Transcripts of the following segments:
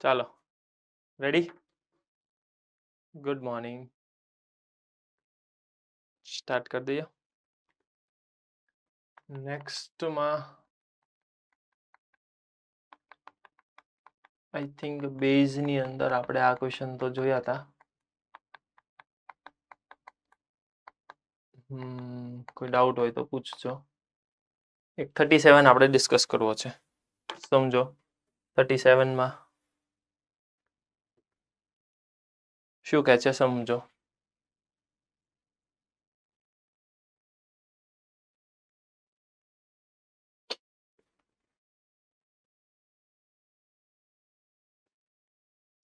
ચાલો ready. Good morning. Start કરી દઈએ. નેક્સ્ટમાં આઈ થિંક બેઝની અંદર આપણે આ ક્વેશ્ચન તો જોયા હતા. કોઈ ડાઉટ હોય તો પૂછજો. એક 37 આપણે ડિસ્કસ કરવો છે. સમજો 37માં શું કહે છે સમજો.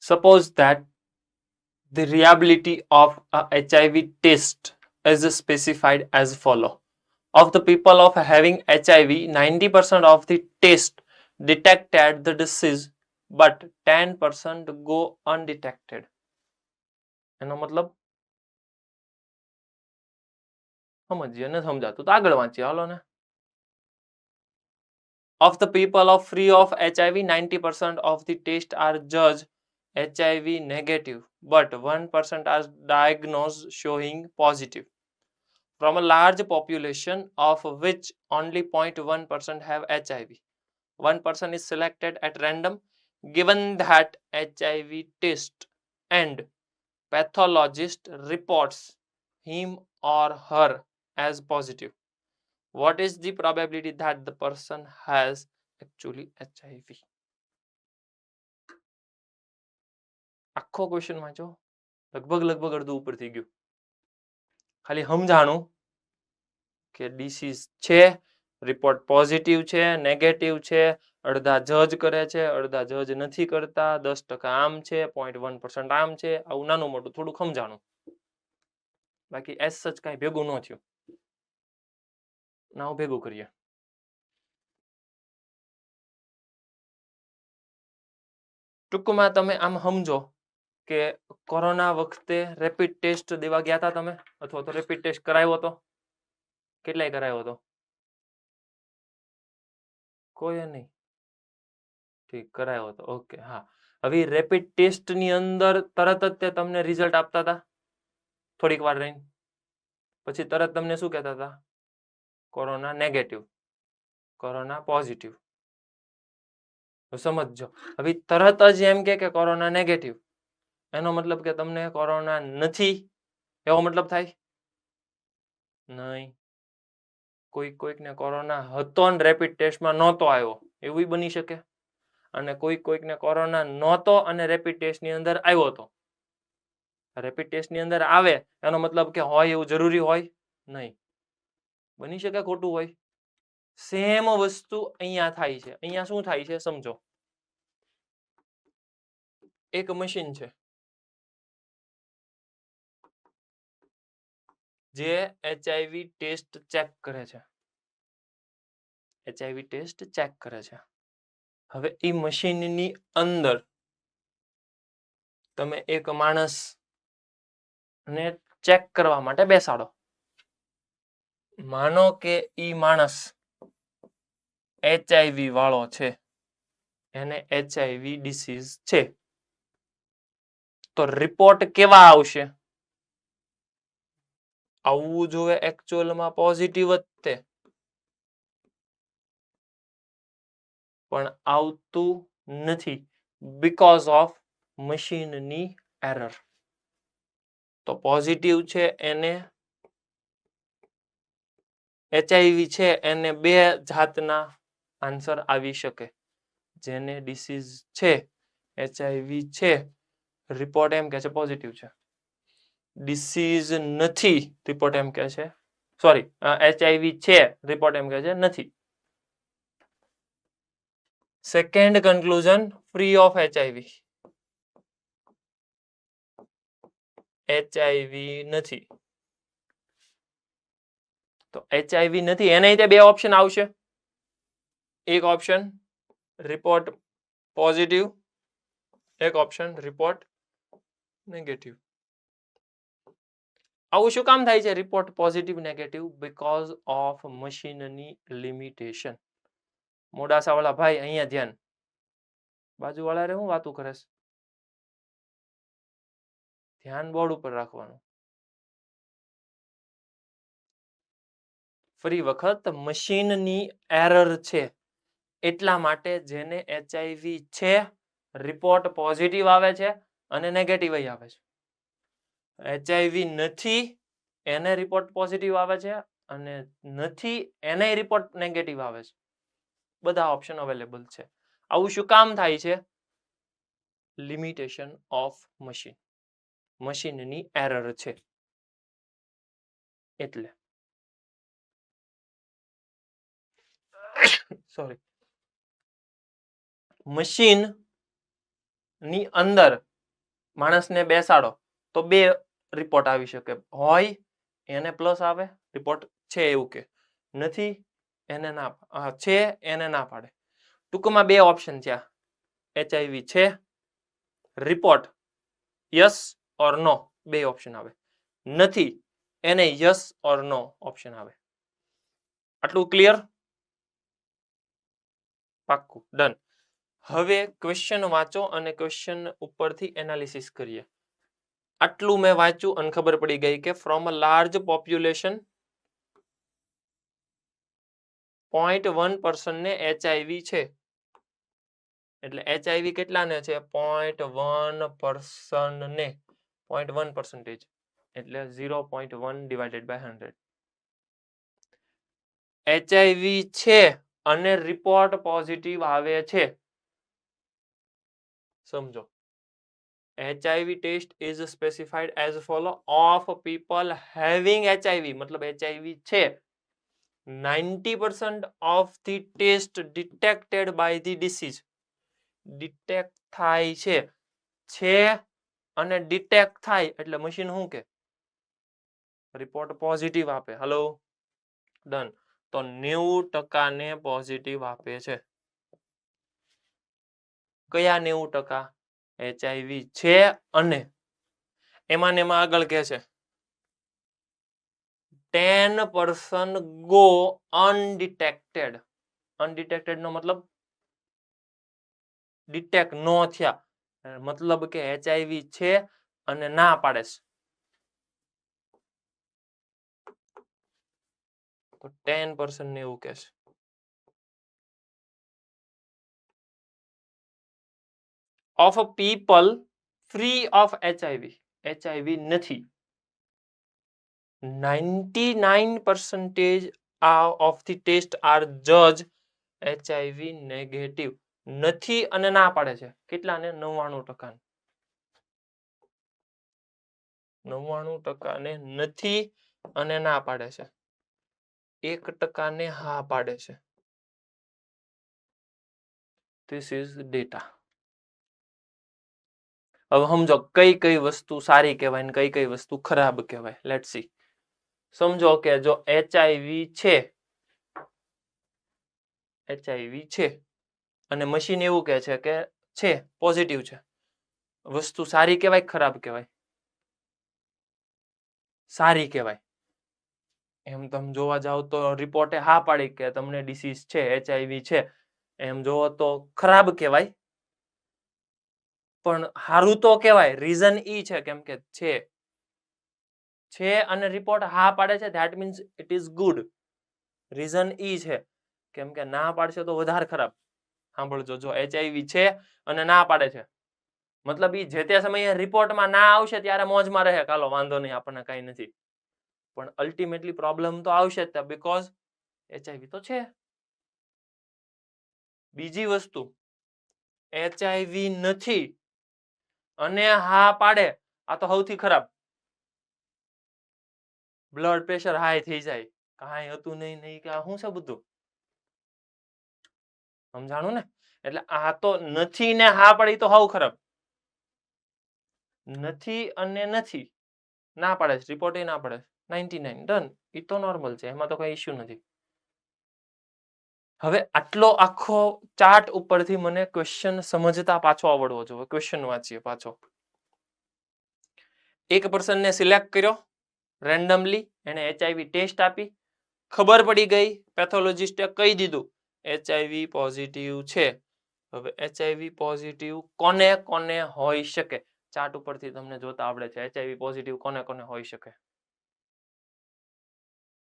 Suppose that the reliability of a HIV test is specified as follow. Of the people of having HIV, 90% of the test detected the disease, but 10% go undetected. એનો મતલબ સમજીએ ને સમજાતું તો આગળ વાંચીએ હાલો ને. Of the people of free of HIV, 90% of the tests are judged HIV negative, but 1% are diagnosed showing positive. From a large population of which only 0.1% have HIV, 1% is selected at random. Given that HIV test and pathologist reports him or her as positive, what is the probability that the person has actually HIV? આખો question વાંચો, લગભગ અડધું ઉપર થઈ ગયું. ખાલી સમજાણું કે ડિસીઝ છે, રિપોર્ટ પોઝિટિવ છે, નેગેટિવ છે, અડધા જજ કરે છે, અડધા જજ નથી કરતા, 10% આમ છે, 0.1% આમ છે. આવું નાનું મોટું થોડું સમજાણું. બાકી એસ સચ કાંઈ ભેગું ન થયું. ના ભેગું કરીએ. ટૂંકમાં તમે આમ સમજો કે કોરોના વખતે રેપિડ ટેસ્ટ દેવા ગયા હતા તમે, અથવા તો રેપિડ ટેસ્ટ કરાવ્યો હતો? કેટલાય કરાવ્યો હતો? કોઈ નહીં. ઠીક, કરાવ્યો હતો. ઓકે, હા. હવે રેપિડ ટેસ્ટ ની અંદર તરત જ તે તમને રિઝલ્ટ આપતા હતા થોડીક વાર રહીને, પછી તરત તમને શું કહેતા હતા? Corona negative, corona positive. સમજો. હવે તરત જ એમ કે કોરોના નેગેટિવ, એનો મતલબ કે તમને કોરોના નથી એવો મતલબ થાય? નહીં. કોઈકને કોરોના હતો ને રેપિડ ટેસ્ટમાં નહોતો આવ્યો, એવું બની શકે. અને કોઈકને કોરોના નહોતો અને રેપિડ ટેસ્ટની અંદર આવ્યો હતો. રેપિડ ટેસ્ટની અંદર આવે એનો મતલબ કે હોય એવું જરૂરી હોય નહીં. બની શકે ખોટું હોય. સેમ વસ્તુ અહીંયા થાય છે. અહીંયા શું થાય છે સમજો. એક મશીન છે જે HIV ટેસ્ટ ચેક કરે છે. HIV ટેસ્ટ ચેક કરે છે. હવે એ મશીનની અંદર તમે એક માણસ ને ચેક કરવા માટે બેસાડો. માનો કે ઈ માણસ HIV વાળો છે, એને HIV ડિસીઝ છે, તો રિપોર્ટ કેવા આવશે? આવવું જોઈએ એકચ્યુઅલમાં પોઝિટિવ જ તે, પણ આવતું નથી બીકોઝ ઓફ મશીનની એરર. તો પોઝિટિવ છે એને HIV છે એને બે જાતના આન્સર આવી શકે. જેને ડિસીઝ છે, HIV છે, રિપોર્ટ એમ કહે છે પોઝિટિવ છે. ડિસીઝ નથી, રિપોર્ટ એમ કહે છે સોરી HIV છે, રિપોર્ટ એમ કહે છે નથી. Second conclusion, free of HIV. HIV નથી. તો HIV નથી એને બે ઓપ્શન આવશે. એક ઓપ્શન રિપોર્ટ પોઝિટિવ, એક ઓપ્શન રિપોર્ટ નેગેટિવ. આવું શું કામ થાય છે report positive negative? Because of મશીનની લિમિટેશન. મોડાસા વાળા ભાઈ અહીંયા ધ્યાન. બાજુવાળા રે હું વાતું કરે છે? ધ્યાન બોર્ડ ઉપર રાખવાનું. ફરી વખત મશીનની એરર છે, એટલા માટે જેને એચઆઈવી છે રિપોર્ટ પોઝિટિવ આવે છે અને નેગેટિવ આવે છે. એચઆઈવી નથી એને રિપોર્ટ પોઝિટિવ આવે છે અને નથી એને રિપોર્ટ નેગેટિવ આવે છે. બધા ઓપ્શન અવેલેબલ છે. આવું શું કામ થાય છે? લિમિટેશન ઓફ મશીન, મશીનની એરર છે એટલે. સોરી, મશીન ની અંદર માણસને બેસાડો તો બે રિપોર્ટ આવી શકે. હોય એને પ્લસ આવે, રિપોર્ટ છે એવું કે, નથી એને ના, છે એને ના પાડે. ટૂંકમાં બે ઓપ્શન છે. એચઆઈવી છે, રિપોર્ટ યસ ઓર નો, બે ઓપ્શન આવે. નથી એને યસ ઓર નો ઓપ્શન આવે. આટલું ક્લિયર? પાક્કું, ડન. હવે ક્વેશ્ચન વાંચો અને ક્વેશ્ચન ઉપરથી એનાલિસિસ કરીએ. આટલું મેં વાંચ્યું અને ખબર પડી ગઈ કે ફ્રોમ અ લાર્જ પોપ્યુલેશન 0.1% ને એચઆઈવી છે. એટલે એચઆઈવી કેટલાને છે? 0.1% ને 0.1%, એટલે 0.1 ડિવાઇડેડ બાય 100. એચઆઈવી છે અને રિપોર્ટ પોઝિટિવ આવે છે. સમજો, HIV test is specified as follow: of people having HIV, मतलब HIV છે, 90% of the test detected by the disease, detect થાય છે અને detect થાય એટલે મશીન શું કે રિપોર્ટ પોઝિટિવ આપે. Hello, done. તો 90% ને પોઝિટિવ આપે છે. કયા 90%? એચઆઈવી છે અને એમાં ને એમાં આગળ કે છે 10% go undetected. અનડિટેક્ટેડ નો મતલબ ડિટેક્ટ નો થયા, મતલબ કે એચઆઈવી છે અને ના પાડે છે. તો 10% ને એવું કે છે. of people free of HIV, HIV નથી, 99% of the test are judged HIV negative. નથી અને ના પાડે છે. કેટલાને? 99%. 99% ને નથી અને ના પાડે છે. 1% ને હા પાડે છે. This is data. હવે સમજો કઈ કઈ વસ્તુ સારી કહેવાય ને કઈ કઈ વસ્તુ ખરાબ કહેવાય. Let's see. સમજો કે જો એચઆઈવી છે, એચઆઈવી છે અને મશીન એવું કહે છે કે છે, પોઝિટિવ છે, વસ્તુ સારી કહેવાય ખરાબ કહેવાય? સારી કહેવાય. એમ તમે જોવા જાવ તો રિપોર્ટે હા પાડી કે તમને ડિસીઝ છે, એચઆઈવી છે, એમ જોવો તો ખરાબ કહેવાય. પણ સારું તો કહેવાય. રીઝન ઈ છે કેમ કે છે અને રિપોર્ટ હા પાડે છે, that means it is good. Reason ઈ છે કેમ કે ના પાડશે તો વધારે ખરાબ. સાંભળજો, જો એચઆઈવી છે અને ના પાડે છે, મતલબ ઈ જે તે સમયે રિપોર્ટમાં ના આવશે ત્યારે મોજમાં રહે, કાલો વાંધો નહીં, આપણને કઈ નથી. પણ અલ્ટિમેટલી પ્રોબ્લેમ તો આવશે જ, બીકોઝ એચઆઈવી તો છે. બીજી વસ્તુ, એચઆઈવી નથી અને હા પાડે, આ તો સૌથી ખરાબ. બ્લડ પ્રેશર હાઈ થઈ જાય, કાંઈ હતું નહીં કે આ શું છે બધું, સમજાણું ને? એટલે આ તો નથી ને હા પાડી તો હાવ ખરાબ. નથી અને નથી ના પાડે છે, રિપોર્ટ ના પાડે, 99, ડન. એ તો નોર્મલ છે, એમાં તો કઈ ઇશ્યુ નથી. હવે આટલો આખો ચાર્ટ ઉપરથી મને ક્વેશ્ચન સમજતા પાછો આવડવો જોઈએ. ક્વેશ્ચન વાંચીએ પાછો. એક પર્સનને સિલેક્ટ કર્યો રેન્ડમલી, એને એચઆઈવી ટેસ્ટ આપી, ખબર પડી ગઈ, પેથોલોજીસ્ટે કહી દીધું એચઆઈવી પોઝિટિવ છે. હવે HIV પોઝિટિવ કોને કોને હોઈ શકે? ચાર્ટ ઉપરથી તમને જોતા આવડે છે. HIV પોઝિટિવ કોને કોને હોઈ શકે?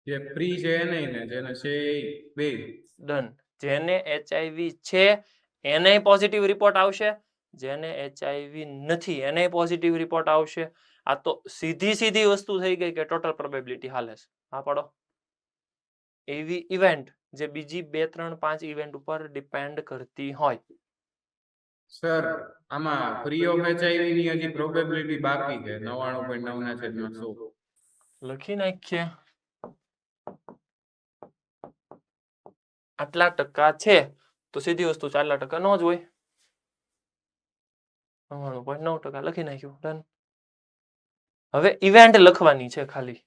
જે ફ્રી છે એ નહીં ને જેને છે એ બે. ડન. જેને HIV છે એને પોઝિટિવ રિપોર્ટ આવશે, જેને HIV નથી એને પોઝિટિવ રિપોર્ટ આવશે. આ તો સીધી વસ્તુ થઈ ગઈ કે ટોટલ પ્રોબેબિલિટી હાલે છે. હા પડો. એવી ઇવેન્ટ જે બીજી 2 3 5 ઇવેન્ટ ઉપર ડિપેન્ડ કરતી હોય. સર આમાં ફ્રી ઓફ HIV ની હજી પ્રોબેબિલિટી બાકી છે 99.9/100. લખી નાખીએ. આટલા ટકા છે તો સીધી વસ્તુ 4% નો જ હોય. 99.9% લખી નાખ્યું. ડન. હવે ઇવેન્ટ લખવાની છે ખાલી.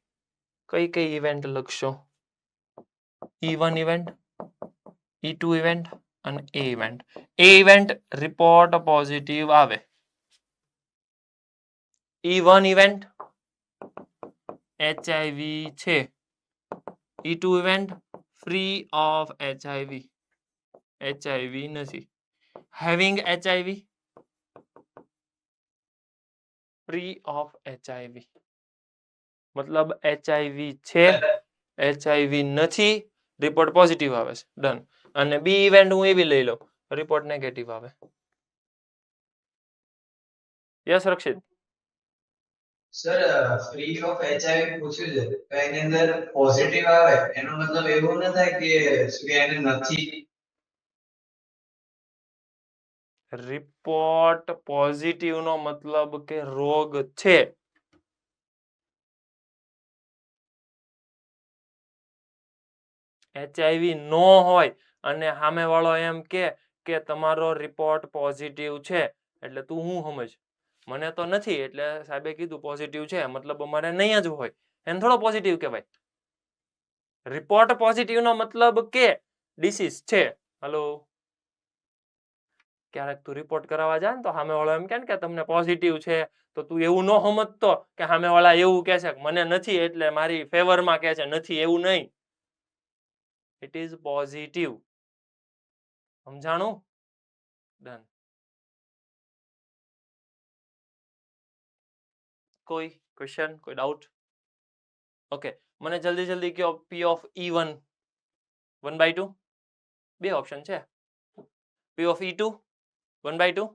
કઈ ઇવેન્ટ લખશો? E1 ઇવેન્ટ, E2 ઇવેન્ટ અને A event. A event report positive આવે. E1 ઇવેન્ટ HIV છે. E2 event free of HIV. HIV નથી. Having HIV free of HIV. મતલબ HIV છે, HIV નથી, રિપોર્ટ પોઝિટિવ આવે છે. ડન. અને બી ઇવેન્ટ હું એવી લઈ લઉં, રિપોર્ટ નેગેટિવ આવે. Yes Rakshit. Sir free of HIV પૂછ્યું છે તો એની અંદર પોઝિટિવ આવે એનો મતલબ એવું ન થાય કે શું કે એને નથી. રિપોર્ટ પોઝિટિવ નો મતલબ કે રોગ છે. HIV નો હોય અને સામેવાળો એમ કે તમારો રિપોર્ટ પોઝિટિવ છે એટલે તું હું સમજ મને તો નથી એટલે સાહેબે કીધું પોઝિટિવ છે મતલબ અમારે નહીં જ હોય એને થોડો પોઝિટિવ કહેવાય. રિપોર્ટ પોઝિટિવ નો મતલબ કે ડિસીઝ છે. હલો, ક્યારેક તું રિપોર્ટ કરાવવા જાય ને તો સામેવાળો એમ કે તમને પોઝિટિવ છે તો તું એવું ન સમજતો કે સામેવાળા એવું કહે છે મને નથી એટલે મારી ફેવરમાં કહે છે નથી, એવું નહીં. It is positive. સમજાણું? ડન. કોઈ ક્વેશ્ચન, કોઈ ડાઉટ? ઓકે, મને જલ્દી કહો P of E1 1/2. બે ઓપ્શન છે. P of E2 1/2.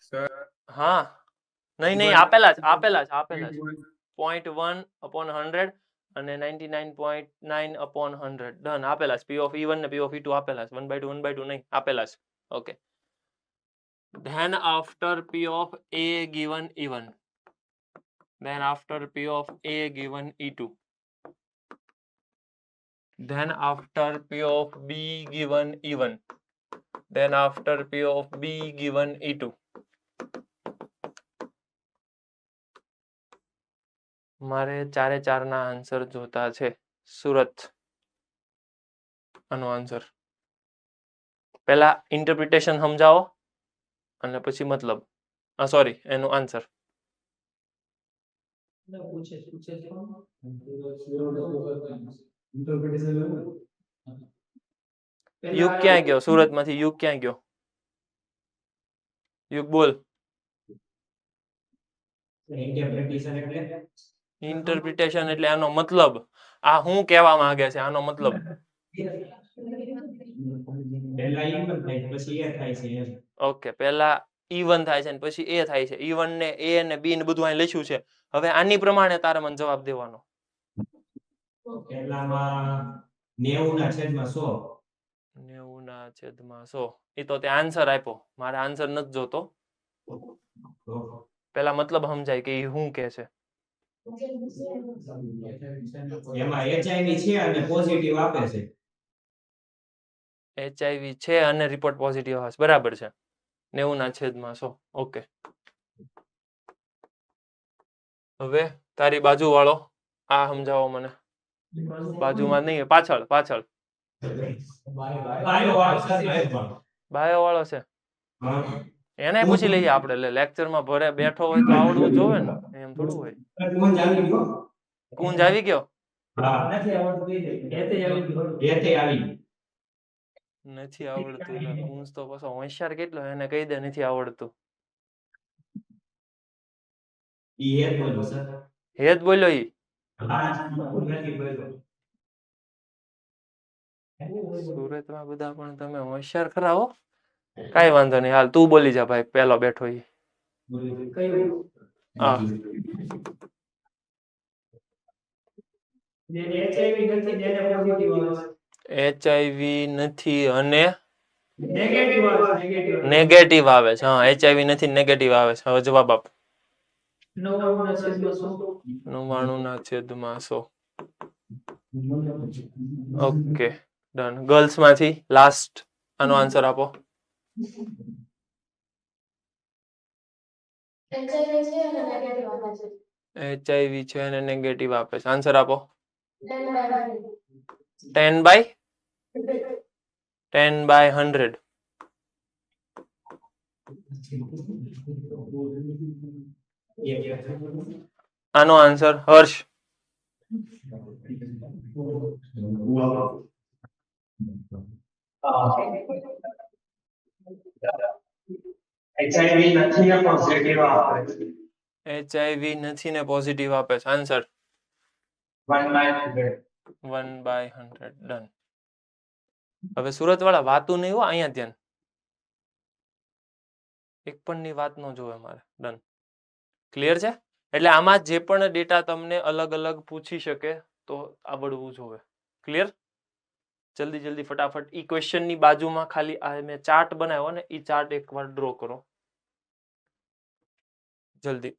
સર હા, નહીં આપેલા જ 0.1/100 અને 99.9/100. ડન. આપેલા છે. P of E1 ને P of E2 આપેલા છે. 1/2 નહીં આપેલા છે. Okay. Then after P of A given E1, then after P of A given E2, then after P of B given E1, then after P of B given E2. મારે 4 ના answer જોતા છે. સુરત આનો આન્સર. પહેલા interpretation સમજાવો અને પછી મતલબ સોરી એનો આન્સર. યુગ ક્યાં ગયો? સુરતમાંથી યુગ ક્યાં ગયો? યુગ બોલ. ઇન્ટરપ્રિટેશન એટલે આનો મતલબ. આ શું કહેવા માંગે છે આનો મતલબ. ઓકે, પહેલા E1 થાય છે ને પછી A થાય છે. E1 ને A ને B ને બધું અહીં લખ્યું છે. હવે આની પ્રમાણે તારે મને જવાબ દેવાનો. પહેલામાં 90/100. 90/100. એ તો તે આન્સર આપ્યો. મારે આન્સર નથી જોતો. પેલા મતલબ સમજાય કે એ શું કે છે. એમાં HIV છે અને પોઝિટિવ આપે છે. HIV છે અને રિપોર્ટ પોઝિટિવ આવે છે. બરાબર છે. 90/100. ઓકે. હવે તારી બાજુ વાળો આ સમજાવો મને. બાજુમાં નહીં, પાછળ. બાયો વાળો છે. એને પૂછી લઈએ આપણે. લેક્ચરમાં ભરે બેઠો હોય તો આવડવું જોવે ને, એમ થોડું હોય. કુંજ આવી ગયો. નથી આવડતું એટલે કુંસ તો પાછો હોશિયાર કેટલો એને કહી દે નથી આવડતું. હેત બોલ્યો ઈ. સુરતમાં બધા પણ તમે હોશિયાર ખરા હો. કઈ વાંધો નહીં, હાલ તું બોલી જા ભાઈ, પેલો બેઠો ઈ. હા. HIV નથી અને નેગેટિવ આવે છે. હા, HIV નથી, નેગેટિવ આવે છે. હવે જવાબ આપ. 99/100. Okay, done. ગર્લ્સ માંથી લાસ્ટ આનો આન્સર આપો. HIV છે અને નેગેટિવ આપે છે. આન્સર આપો. 10/100. આનો આન્સર હર્ષ. HIV નથી ને પોઝિટિવ આપે છે. આન્સર 1/100. ડન. હવે સુરત વાળા વાતું નહીં હો, અહીંયા ધ્યાન. એક પણ ની વાત ન જોવે મારે. ડન. ક્લિયર છે? એટલે આમાં જે પણ ડેટા તમને અલગ અલગ પૂછી શકે તો આવડવું જોવે. ક્લિયર? જલ્દી જલ્દી ફટાફટ ઈ ક્વેશ્ચન ની બાજુમાં ખાલી આ મેં ચાર્ટ બનાવ્યો ને ઈ ચાર્ટ એકવાર ડ્રો કરો જલ્દી.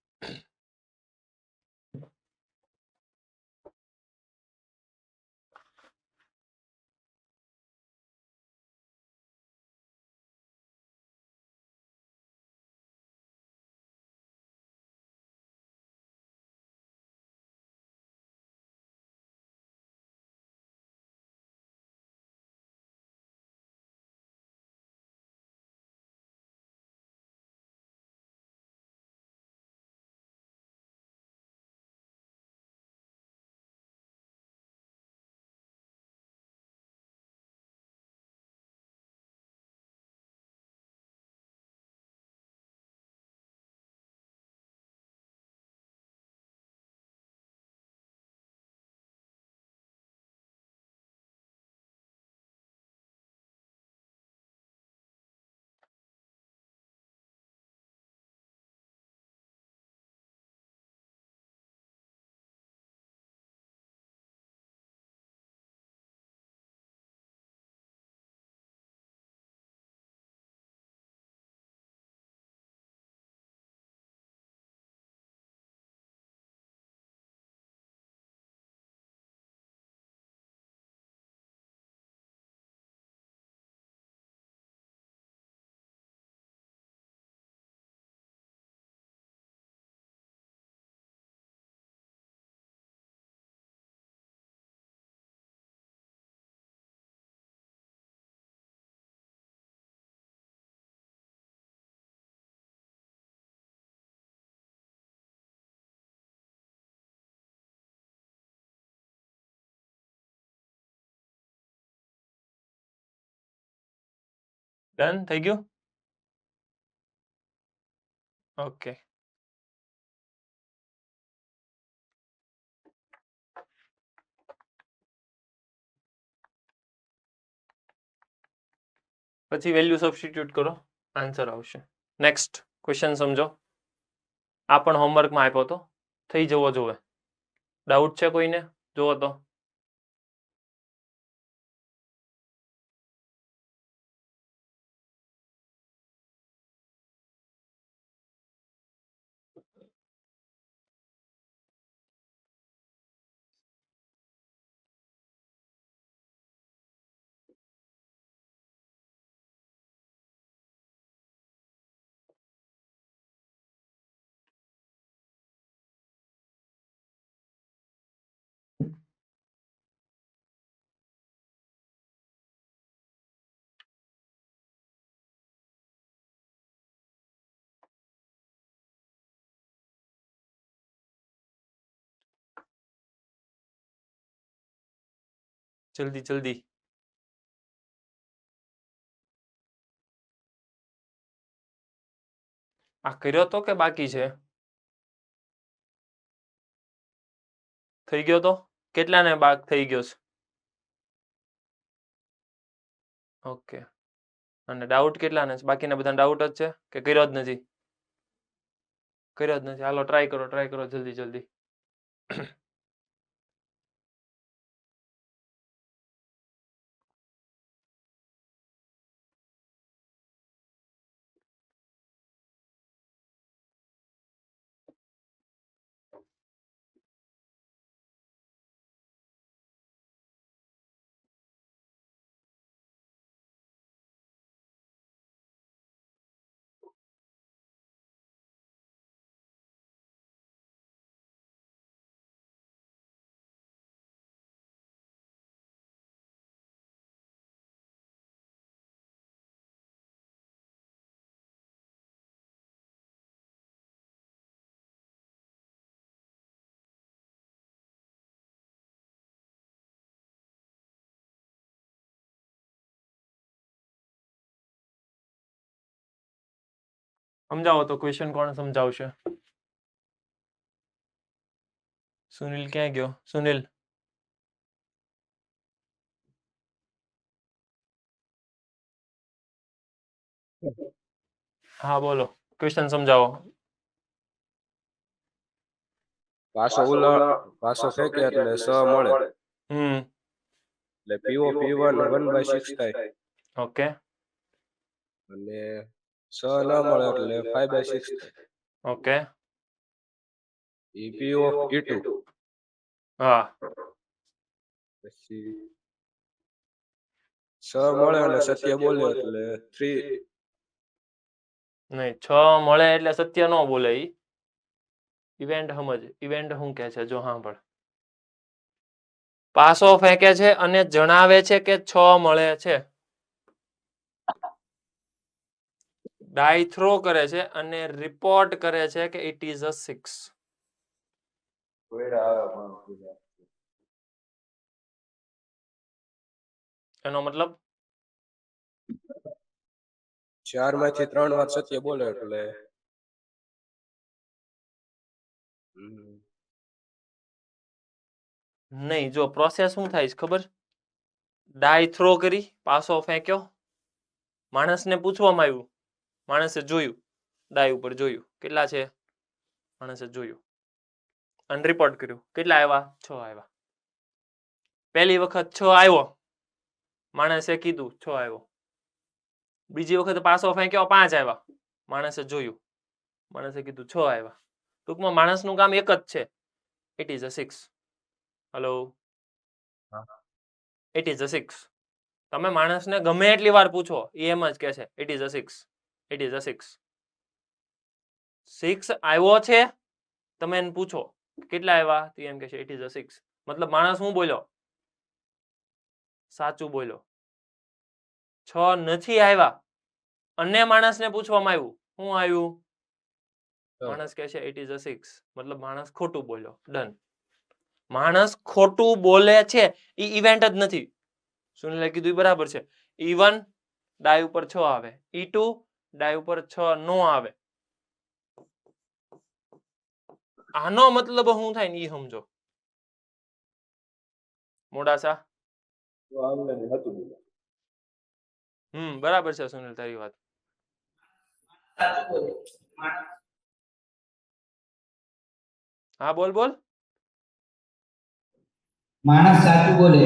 ડન થઈ ગયું. ઓકે. પછી વેલ્યુ સબસ્ટિટ્યુટ કરો, આન્સર આવશે. નેક્સ્ટ ક્વેશ્ચન સમજો. આ પણ હોમવર્કમાં આપ્યો તો, થઈ જવો જોવે. ડાઉટ છે કોઈને? જોવો તો. જલ્દી જલ્દી. આ કર્યો તો કે બાકી છે? થઈ ગયો તો? કેટલાને બાક થઈ ગયો છે? ઓકે. અને ડાઉટ કેટલાને છે? બાકીના બધા ડાઉટ જ છે કે કર્યો જ નથી? કર્યો જ નથી. હાલો ટ્રાય કરો જલ્દી જલ્દી. સમજાવો તો ક્વેશ્ચન કોણ સમજાવશે? સુનિલ ક્યાં ગયો? સુનિલ હા બોલો, ક્વેશ્ચન સમજાવો. પાસો ફેંકે એટલે સ મળે. એટલે પીઓ P1 1/6 થાય. ઓકે. અને સ ના મળે એટલે 5/6 થાય. Okay. E P of E2. હા. પછી સ મળે અને સત્ય બોલે એટલે 3. નહીં, 6 મળે એટલે સત્ય ન બોલે. ઈ ઇવેન્ટ સમજ. ઇવેન્ટ શું કહે છે જો સાંભળ. પાસો ફેંકે છે અને જણાવે છે કે 6 મળે છે. ડાઈ થ્રો કરે છે અને રિપોર્ટ કરે છે કે ઇટ ઇઝ અ 6. એનો મતલબ 4 માંથી 3 વાર સત્ય બોલે એટલે નહીં. જો પ્રોસેસ શું થાય છે ખબર? ડાઈ થ્રો કરી, પાસો ફેંક્યો, માણસને પૂછવામાં આવ્યું, માણસે જોયું, ડાઈ ઉપર જોયું કેટલા છે, માણસે જોયું અને રિપોર્ટ કર્યું કેટલા આવ્યા? 6 આવ્યા. પહેલી વખત 6 આવ્યો, માણસે કીધું 6 આવ્યો. બીજી વખત પાસો ફેંક્યો, 5 આવ્યા, માણસે જોયું, માણસે કીધું 6 આવ્યા. ટૂંકમાં માણસનું કામ એક જ છે, it is a 6. Hello, it is a 6. તમે માણસને ગમે એટલી વાર પૂછો, એ એમ જ કહે છે it is a 6, it is a 6. 6 આવ્યો છે, તમે એને પૂછો કેટલા આવ્યા, તો એમ કહે છે ઇટ ઇઝ અ 6. મતલબ માણસ શું બોલ્યો? સાચું બોલ્યો. 6 નથી આવ્યા અને માણસને પૂછવામાં આવ્યું, શું આવ્યું? માણસ કહે છે ઇટ ઇઝ અ 6. મતલબ માણસ ખોટું બોલ્યો. ડન. માણસ ખોટું બોલે છે એ ઇવેન્ટ જ નથી. સુનિલે કીધું એ બરાબર છે. E1 ડાય ઉપર 6 આવે, E2 ડાય ઉપર 6 નો આવે. આનો મતલબ શું થાય ને એ સમજો. મોડાસા બરાબર છે સુનિલ તારી વાત. હા બોલ બોલ. માણસ સાચું બોલે.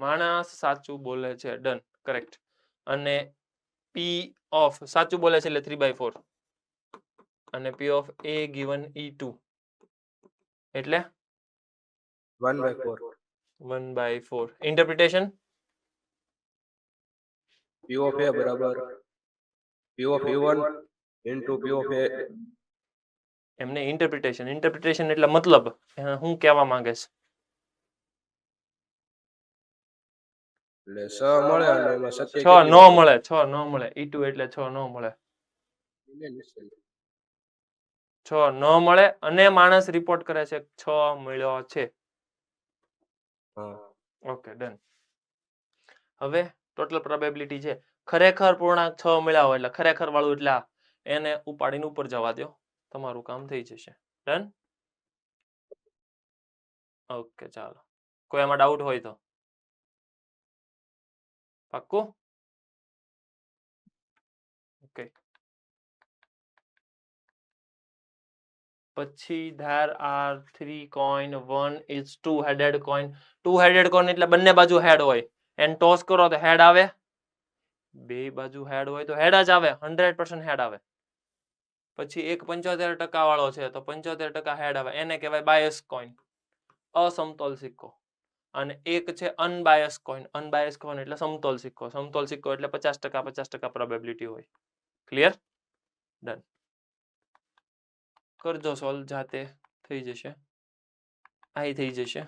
માણસ સાચું બોલે છે. Done, correct. અને P ઓફ સાચું બોલે છે એટલે 3/4 અને P of A given E2 એટલે 1/4. 1/4. ઇન્ટરપ્રિટેશન P of A બરાબર P of E1 into P of A. એમને ઇન્ટરપ્રિટેશન એટલે મતલબ હું કહેવા માંગે છે? એટલે સ મળે અને એમાં સત્ય 6 ન મળે, 6 ન મળે. E2 એટલે 6 ન મળે. 6 ન મળે અને માણસ રિપોર્ટ કરે છે 6 મળ્યો છે. Okay done. હવે ટોટલ પ્રોબેબિલિટી છે. ખરેખર પૂર્ણાંક 6 મળ્યા હોય એટલે ખરેખર વાળું એટલે એને ઉપાડીને ઉપર જવા દો, તમારું કામ થઈ જશે. ડન? ઓકે, ચાલો. કોઈ આમાં ડાઉટ હોય તો પાક્કું? ઓકે. પછી there are 3 coin, one is two-headed coin. Two-headed coin એટલે બંને બાજુ હેડ હોય. એને ટોસ કરો તો હેડ આવે, બે બાજુ હેડ હોય તો હેડ જ આવે, 100% હેડ આવે. પછી એક 75% વાળો છે તો 75% હેડ આવે, એને કહેવાય બાયસ કોઈન, અસમતોલ સિક્કો. અને એક છે અનબાયસ કોઈન. અનબાયસ કોઈન એટલે સમતોલ સિક્કો. સમતોલ સિક્કો એટલે 50% પ્રોબેબિલિટી હોય. ક્લિયર? ડન. કરજો સોલ્વ, જાતે થઈ જશે. આ થઈ જશે.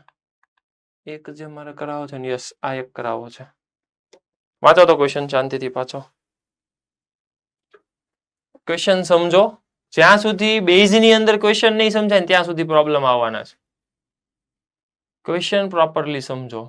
એક જે મારે કરાવો છે ને, યસ, આ એક કરાવો છે. વાંચો તો ક્વેશ્ચન શાંતિથી પાછો. ક્વેશ્ચન સમજો. જ્યાં સુધી બેઝની અંદર ક્વેશ્ચન નહીં સમજાય ત્યાં સુધી પ્રોબ્લેમ આવવાના છે. ક્વેશ્ચન પ્રોપરલી સમજો.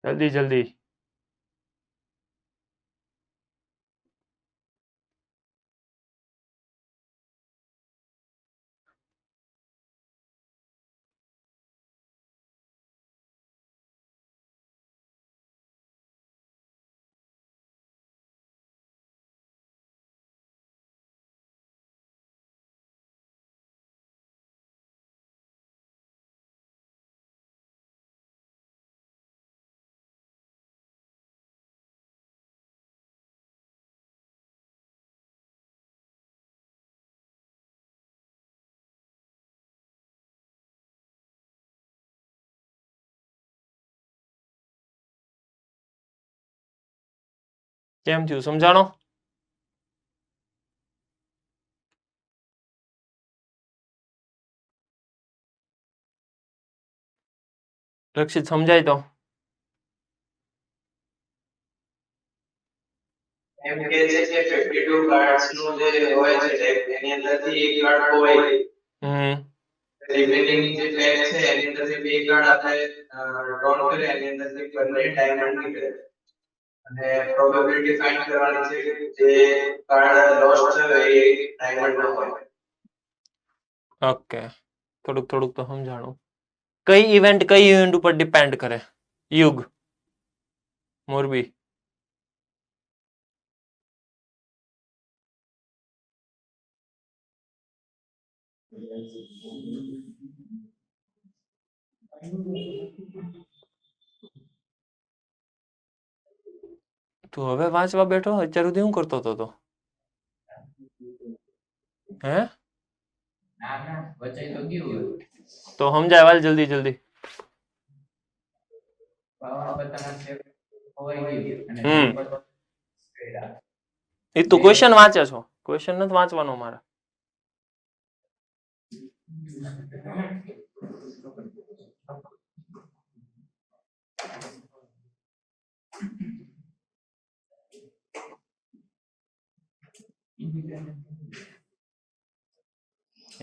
જલ્દી જલ્દી. કેમ થયું, સમજાણો? રક્ષિત, સમજાય તો? એમ કે છે કે 52 કાર્ડ્સ નું જે હોય છે deck, એની અંદરથી એક કાર્ડ ખોવાય ગઈ. રિમેનિંગ જે પેક છે એની અંદરથી બે કાર્ડ આપણે ડ્રોન કરીએ, એની અંદરથી બંને ડાયમંડ નીકળે. અને પ્રોબેબિલિટી ફાઇન્ડ કરવાની છે જે કાર્ડ લોસ્ટ થયો એ ડાયમંડ નો હોય. ઓકે, થોડુંક થોડુંક તો સમજાણું. કઈ ઇવેન્ટ ઉપર ડિપેન્ડ કરે? યુગ, મોરબી. તું હવે વાંચવા બેઠો? અત્યાર સુધી શું કરતો હતો તો? હે? ના ના વચાઈ તો ગયું તો સમજાય વાલ જલ્દી જલ્દી. પાવર બટન છે ખોવાઈ ગયું અને હમ કર્યા. એ તું ક્વેશ્ચન વાંચે છો, ક્વેશ્ચન નથી વાંચવાનો મારે.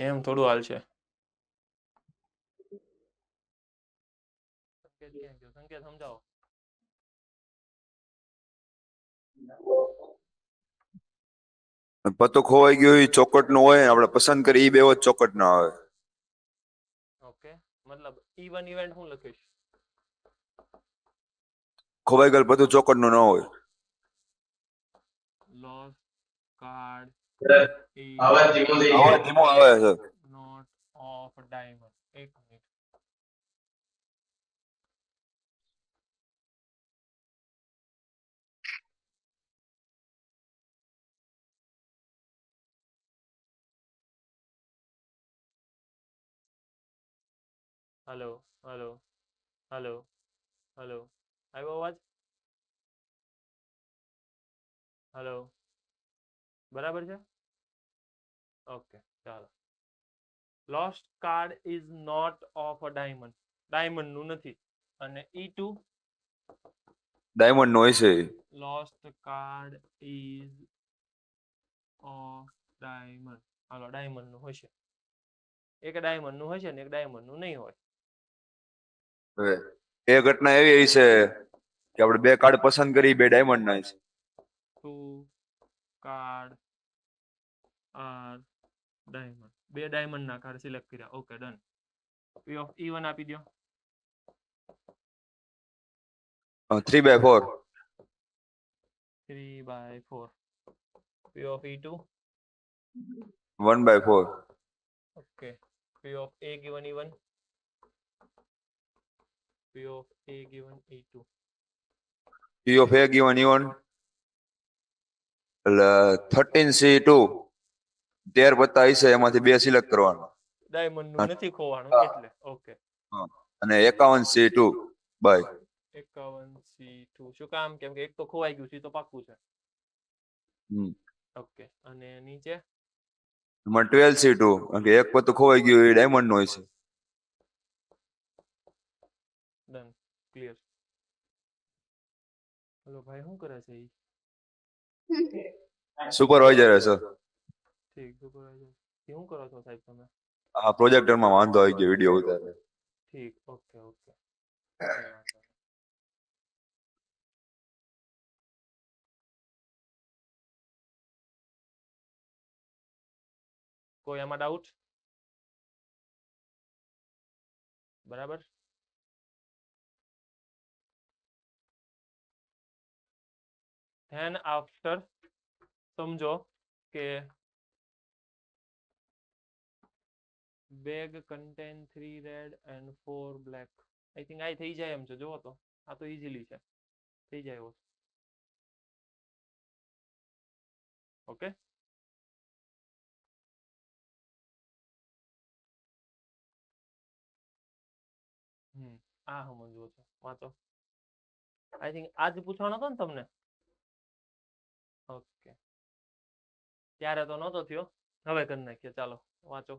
એમ થોડું હાલ છે. સંકેત સમજાવો. પત્તો ખોવાઈ ગયો એ ચોકટ નો હોય, આપણે પસંદ કરી એ બે ચોકટ ના આવે. ઓકે, મતલબ ઈવન ઇવેન્ટ હું લખીશ? ખોવાઈ ગયેલ પત્તું ચોકટ નું ન હોય. લોસ્ટ કાર્ડ અવાજ ધીમો થઈ આવાજ ગયો. ધીમો આવે છે. Note of diamond. એક minute. Hello hello hello hello, આવ્યો અવાજ? હલો, બરાબર છે? ઓકે ચાલો. Lost card is not of a diamond. Diamond નું નથી. અને E2 ડાયમંડ નો હોય છે. Lost card is of diamond. Hello, diamond નું હશે. એક ડાયમંડ નું હશે ને એક ડાયમંડ નું નહીં હોય. હવે એ ઘટના એવી છે કે આપણે બે કાર્ડ પસંદ કરી, બે ડાયમંડ ના છે. Two card are diamond. બે ડાયમંડ ના કાર્ડ સિલેક્ટ કર્યા. Okay done. P of E1 આપી દો. 3/4. 3/4. P of E2. 1/4. Okay. P of A given E1. P of A given E2. P of A given E1 એટલે 13C2 13 પત્તા હશે, એમાંથી બે સિલેક્ટ કરવાના. ડાયમંડ નું નથી ખોવાનું એટલે. ઓકે. અને 51C2 બાય 51C2. શું કામ? કેમ કે એક તો ખોવાઈ ગયું છે, તો પાક્કું છે. ઓકે. અને નીચે એમાં 12C2, કારણ કે એક પત્તું ખોવાઈ ગયું એ ડાયમંડ નો હોય છે. ડન. ક્લિયર. હેલો ભાઈ, શું કરે છે? સુપરવાઇઝર છે. ઠીક. સુપરવાઇઝર. શું કરો છો સાહેબ તમે? આ પ્રોજેક્ટરમાં વાંધો આવી ગયો વિડીયો ઉતારે. ઠીક. Okay okay. કોઈ આમાં ડાઉટ? બરાબર. ધેન આફ્ટર સમજો કે bag contain 3 red and 4 black. I think આ થઈ જાય એમ છે. જોવો તો આ તો ઈઝીલી છે, થઈ જાય એવો. ઓકે. આ સમજવો છે. વાંચો. આઈ થિંક આજ પૂછવાનો હતો ને તમને? ઓકે. ત્યારે તો નહોતો થયો, હવે કરી નાખીએ. ચાલો વાંચો.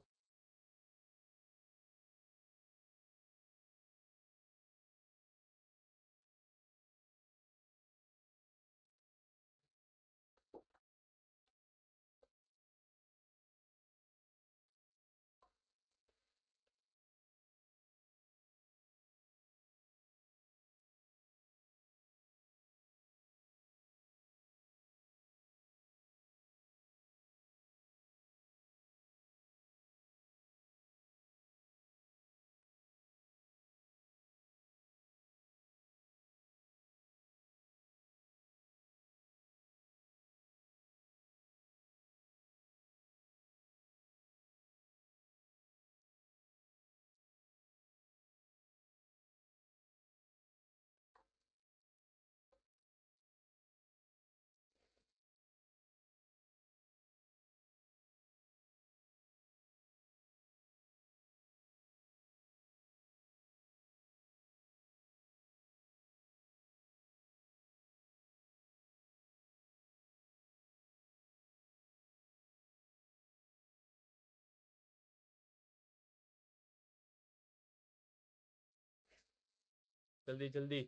જલ્દી જલ્દી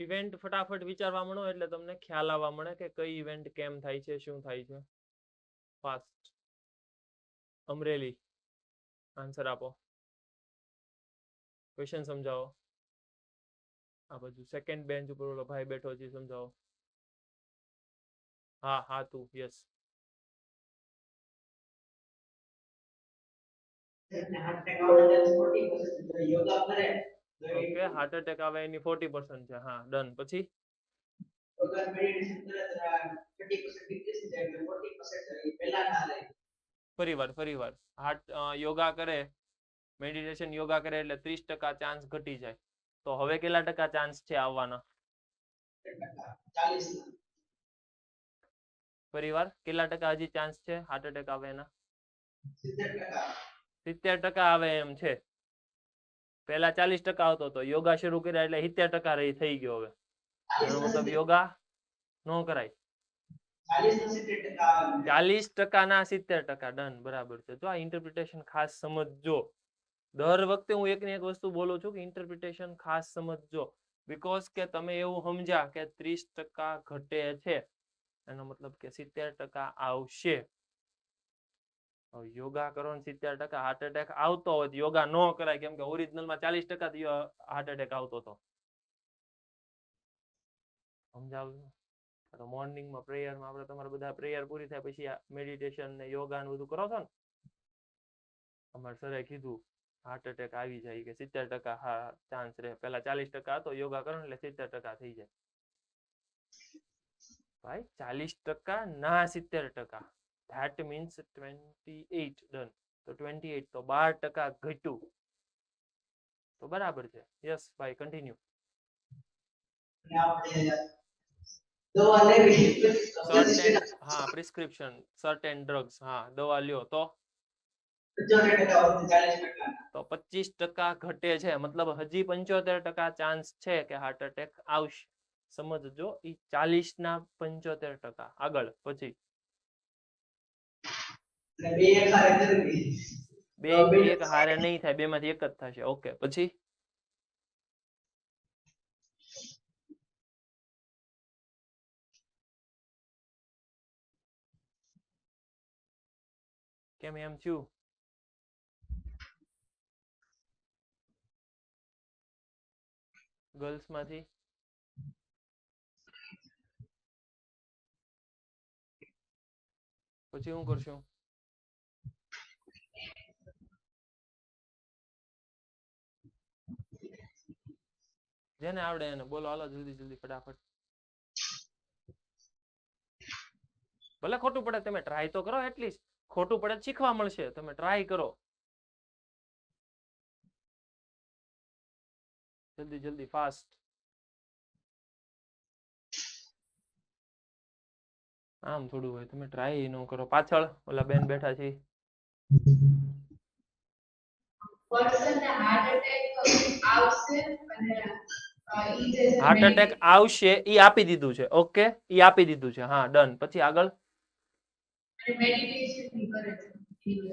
ઇવેન્ટ ફટાફટ વિચારવા મળો એટલે તમને ખ્યાલ આવવા મળે કે કઈ ઇવેન્ટ કેમ થાય છે, શું થાય છે. ફાસ્ટ. અમરેલી આન્સર આપો. ક્વેશ્ચન સમજાવો. આ બાજુ સેકન્ડ બેન્ચ ઉપર ઓલો ભાઈ બેઠો છે, સમજાવો. હા હા તું યસ. ઓકે હાર્ટ એટેક આવે એની 40% છે. હા ડન. પછી ફરીવાર હાર્ટ યોગા કરે, મેડિટેશન યોગા કરે એટલે 30% ચાન્સ ઘટી જાય. તો હવે કેટલા ટકા ચાન્સ છે આવવાના? ફરીવાર કેટલા ટકા હજી ચાન્સ છે હાર્ટ એટેક આવે એના? 70% આવે એમ છે. પહેલા 40% આવતો હતો, યોગા શરૂ કર્યા એટલે 70% રહી થઈ ગયો. હવે એનો મતલબ યોગા ન કરાય. 40% ના 70%. ડન, બરાબર છે. તો આ ઇન્ટરપ્રિટેશન ખાસ સમજજો. દર વખતે હું એકની એક વસ્તુ બોલું છું કે ઇન્ટરપ્રિટેશન ખાસ સમજજો. બીકોઝ કે તમે એવું સમજ્યા કે 30% ઘટે છે, એનો મતલબ કે 70% આવશે. યોગા કરો ને 70% હાર્ટ એટેક આવતો હોય તો યોગા ન કરાય, કેમ કે ઓરિજિનલમાં 40% હાર્ટ એટેક આવતો હતો. સમજાવું? તો મોર્નિંગમાં પ્રેયરમાં આપણે તમારે બધા પ્રેયર પૂરી થાય પછી મેડિટેશન ને યોગા ને બધું કરો છો ને, અમારે સરે કીધું હાર્ટ એટેક આવી જાય કે 70% હા ચાન્સ રહે. પહેલા 40% હતો, યોગા કરો એટલે 70% થઈ જાય. ભાઈ 40% ના 70%, that means 28. ડન. તો 28 તો 12% ઘટ્યું. તો બરાબર છે. યસ ભાઈ, કન્ટિન્યુ. સર્ટેન, હા પ્રિસ્ક્રિપ્શન, સર્ટેન ડ્રગ્સ, હા દવા લ્યો તો 25% ઘટે છે, મતલબ હજી 75% ચાન્સ છે કે હાર્ટ એટેક આવશે. સમજજો, ઈ 40 ના 75%. આગળ પછી બે એક હારે નહીં થાય, બે માંથી એક જ થશે. ઓકે પછી કેમ એમ થયું? ગર્લ્સ માંથી પછી શું કરશું? જેને આવડે એને બોલો, હાલો જલ્દી જલ્દી ફટાફટ. ભલે ખોટું પડે તમે ટ્રાય તો કરો, એટલીસ્ટ ખોટું પડે શીખવા મળશે. તમે ટ્રાય કરો, જલ્દી જલ્દી ફાસ્ટ. આમ થોડું હોય, તમે ટ્રાય ન કરો. પાછળ ઓલા બેન બેઠા છે. હાર્ટ એટેક આવશે ઈ આપી દીધું છે. ઓકે, ઈ આપી દીધું છે. હા ડન. પછી આગળ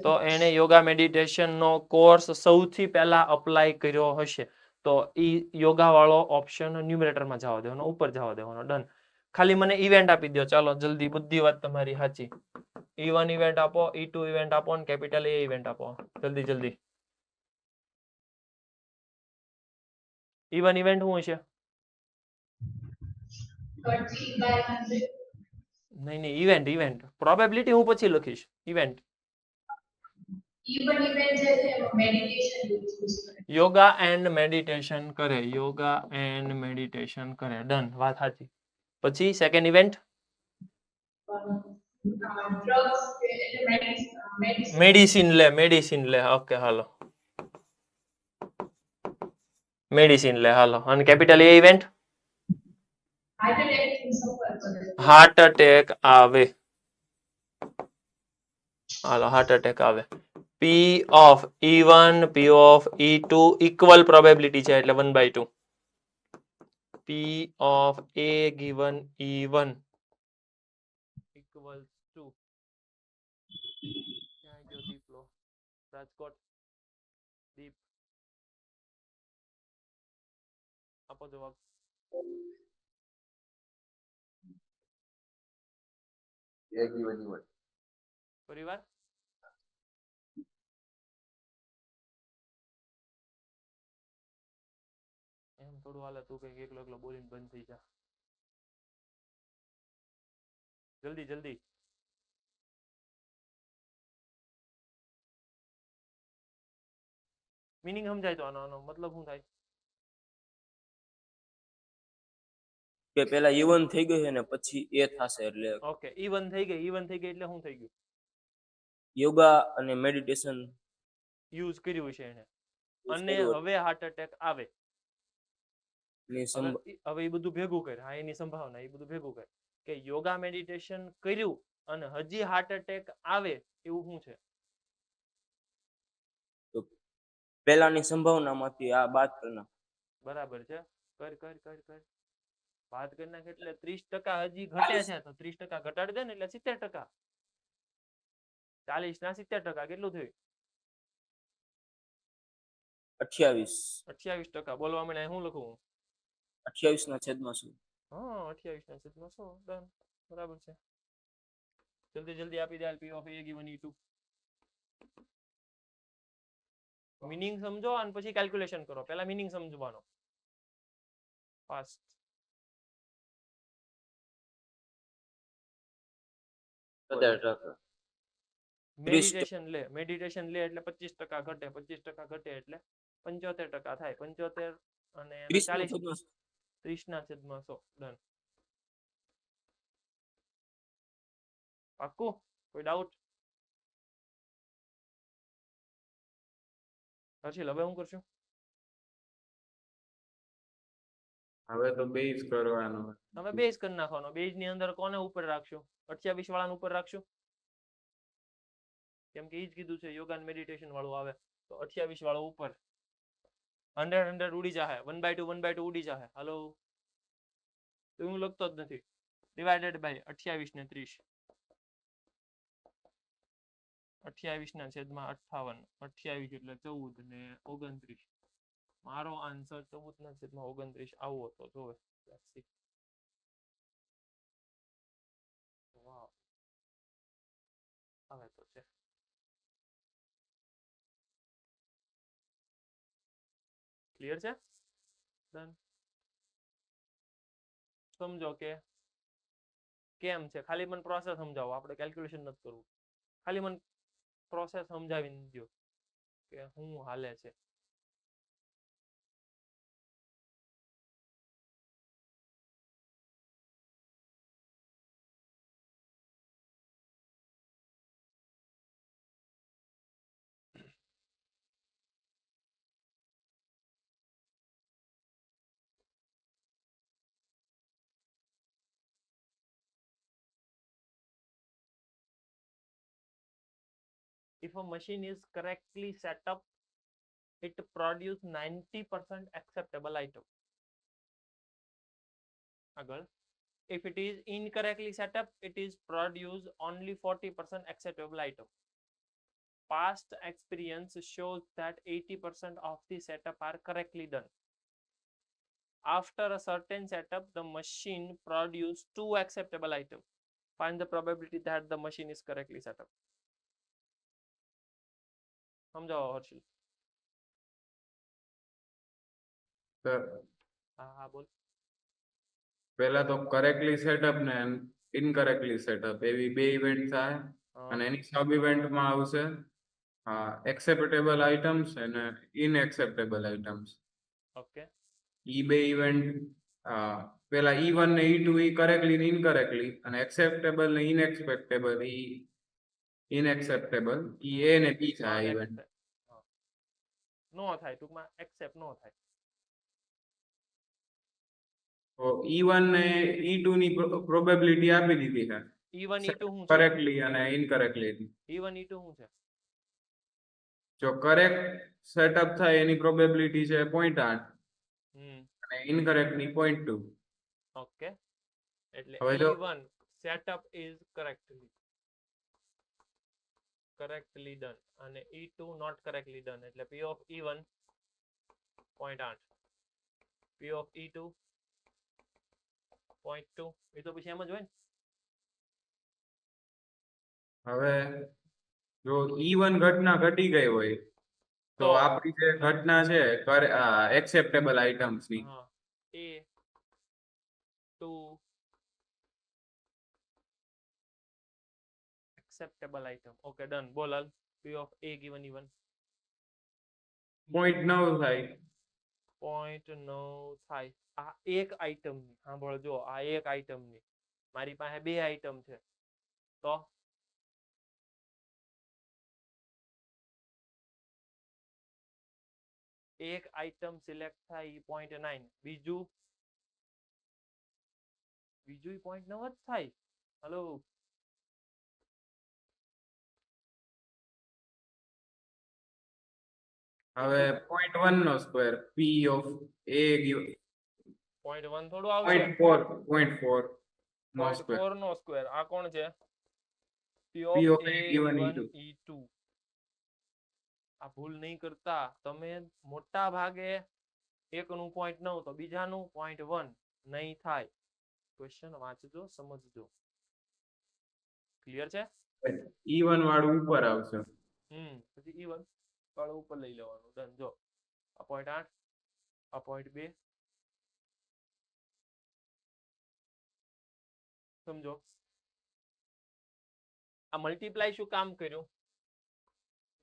તો એને યોગા મેડિટેશન નો કોર્સ સૌથી પહેલા અપ્લાય કર્યો હશે, તો ઈ યોગા વાળો ઓપ્શન ન્યુમરેટરમાં જવા દેવાનો, ઉપર જવા દેવાનો. ડન. ખાલી મને ઇવેન્ટ આપી દો. ચાલો જલ્દી, બુદ્ધિ વાત તમારી સાચી. E1 ઇવેન્ટ આપો, E2 ઇવેન્ટ આપો ને કેપિટલ A ઇવેન્ટ આપો. જલ્દી જલ્દી. E1 ઇવેન્ટ શું હશે? નહીં ઇવેન્ટ, ઇવેન્ટ. પ્રોબેબિલિટી હું પછી લખીશ. ઇવેન્ટ યોગા એન્ડ મેડિટેશન કરે, યોગા એન્ડ મેડિટેશન કરે. ડન, વાત સાચી. પછી સેકન્ડ ઇવેન્ટ મેડિસિન લે, મેડિસિન લે. ઓકે હાલો, મેડિસિન લે હાલો. અને capital A event heart attack આવે. હાલો, હાર્ટ એટેક આવે. P of E1, P of E2 equal probability છે એટલે 1/2. P of A given E1 equals to, ક્યાં ગયો દીપલો? રાજકોટ દીપ. આપો જવાબ. પરિવાર એમ થોડું હાલે, તું કઈક એકલો એકલો બોલીને બંધ થઈ જા. જલ્દી જલ્દી. મીનિંગ સમજાય તો આનો મતલબ શું થાય? કે પેલા E1 થઈ ગયું છે ને પછી એ થશે, એટલે ઓકે, ઈવન થઈ ગઈ. ઈવન થઈ ગઈ એટલે શું થઈ ગયું? યોગા અને મેડિટેશન યુઝ કર્યું છે એને, Use અને કર્યું હવે હાર્ટ એટેક આવે. ની હવે એ બધું ભેગું કર. હા, એની સંભાવના, એ બધું ભેગું કર કે યોગા મેડિટેશન કર્યું અને હજી હાર્ટ એટેક આવે, એવું શું છે? પહેલાની સંભાવનામાંથી આ બાદ કરના. બરાબર છે. કર કર કર કર. વાત કરી નાખ. એટલે 30% હજી ઘટે છે, તો 30% ઘટાડી દે ને એટલે 70%. 40 ના 70% કેટલું થયું? 28. 28%. બોલવા મને શું લખું? 28/100. હા, 28/100. ડન. બરાબર છે. જલ્દી જલ્દી આપી દે. P of A given E2. Meaning સમજો અને પછી કેલ્ક્યુલેશન કરો. પહેલા મીનિંગ સમજવાનો. ફાસ્ટ. મેડિટેશન લે. મેડિટેશન લે એટલે 25% ઘટે. 25% ઘટે એટલે 75% થાય. 75 અને 40, 30/100. ડન. પાક્કું? કોઈ ડાઉટ? હર્ષિલ, હવે હું કરશું? હવે તો બેઝ કરવાનો. તમે બેઝ કરી નાખવાનો. બેઝ ની અંદર કોને ઉપર રાખશું? 28 વાળાને ઉપર રાખશું. કેમ કે ઈ જ કીધું છે યોગા અને મેડિટેશન વાળું આવે, તો 28 વાળો ઉપર. 100 ઉડી જાહે. 1/2 1/2 ઉડી જાહે. હાલો, તો હું લખતો જ નથી. ડિવાઇડેડ બાય 28 ને 30. 28/58. 28 એટલે 14 ને 29. મારો આન્સર 14/29 આવો હતો. જોવે. વાવ, આવે તો છે. ક્લિયર છે? ડન. સમજો કે કેમ છે, ખાલી મને પ્રોસેસ સમજાવો. આપણે કેલ્ક્યુલેશન નથી કરવું. ખાલી મને પ્રોસેસ સમજાવીને દો કે શું હાલે છે. If a machine is correctly set up, it produces 90% acceptable item. આગળ. If it is incorrectly set up, it is produce only 40% acceptable item. Past experience shows that 80% of the setup are correctly done. After a certain setup, the machine produce 2 acceptable items. Find the probability that the machine is correctly set up. સમજાવો હર્ષિલ. હા બોલ. પહેલા તો correctly setup ને ઇનકરેક્ટલી setup એવી બે event થાય, અને એની સબ ઇવેન્ટમાં આવશે એક્સેપ્ટેબલ આઇટમ્સ અને ઇનએક્સેપ્ટેબલ આઇટમ્સ. ઓકે. ઈ બે ઇવેન્ટ પેલા E1 ને E2 ઈ કરેક્ટલી ને ઇનકરેક્ટલી, અને એક્સેપ્ટેબલ ને ઇનએક્સપેક્ટેબલ ઈ ઇનએક્સેપ્ટેબલ ઈ એ ને બી થાય ઇવેન્ટ. નો થાય, ટૂંકમાં એક્સેપ્ટ નો થાય. તો E1 ને E2 ની પ્રોબેબિલિટી આપી દીધી છે E1 E2 શું છે? કરેક્ટલી અને ઇનકરેક્ટલી. E1 E2 શું છે? જો કરેક્ટ સેટઅપ થાય એની પ્રોબેબિલિટી છે 0.8 અને ઇનકરેક્ટ ની 0.2. ઓકે. એટલે હવે જો E1 setup is correctly done અને E2 not correctly done, એટલે P of E1 0.8. P P of E2 0.2 એ તો પછી એમ જ હોય ને. હવે જો E1 ઘટના ઘટી ગઈ હોય તો તો આપણી જે ઘટના છે એક્સેપ્ટેબલ આઇટમ્સ ની હા A 2 acceptable item. Okay, done. બોલ હાલ. P of A given E1 0.9 થાય. 0.9 થાય. આ એક આઈટમ ની સાંભળજો, આ એક આઈટમ ની મારી પાસે બે આઈટમ છે તો એક આઈટમ સિલેક્ટ થાય ઈ 0.9, બીજું 0.9 જ થાય. હલો હવે 0.1 નો square P of A given 0.1 થોડું આવશે. 0.4 નો સ્ક્વેર 0.4 નો સ્ક્વેર. આ કોણ છે? P P of of A A given given E2 E2. આ ભૂલ નહીં કરતા તમે. મોટા ભાગે એકનું 0.9 તો બીજાનું 0.1 નહીં થાય. ક્વેશ્ચન વાંચજો, સમજજો. ક્લિયર છે? E1 વાળું ઉપર આવશે. પછી E1 વાળું ઉપર લઈ લેવાનું. ડન. જો આ 0.8 આ 0.2 સમજો. આ મલ્ટીપ્લાય શું કામ કર્યું?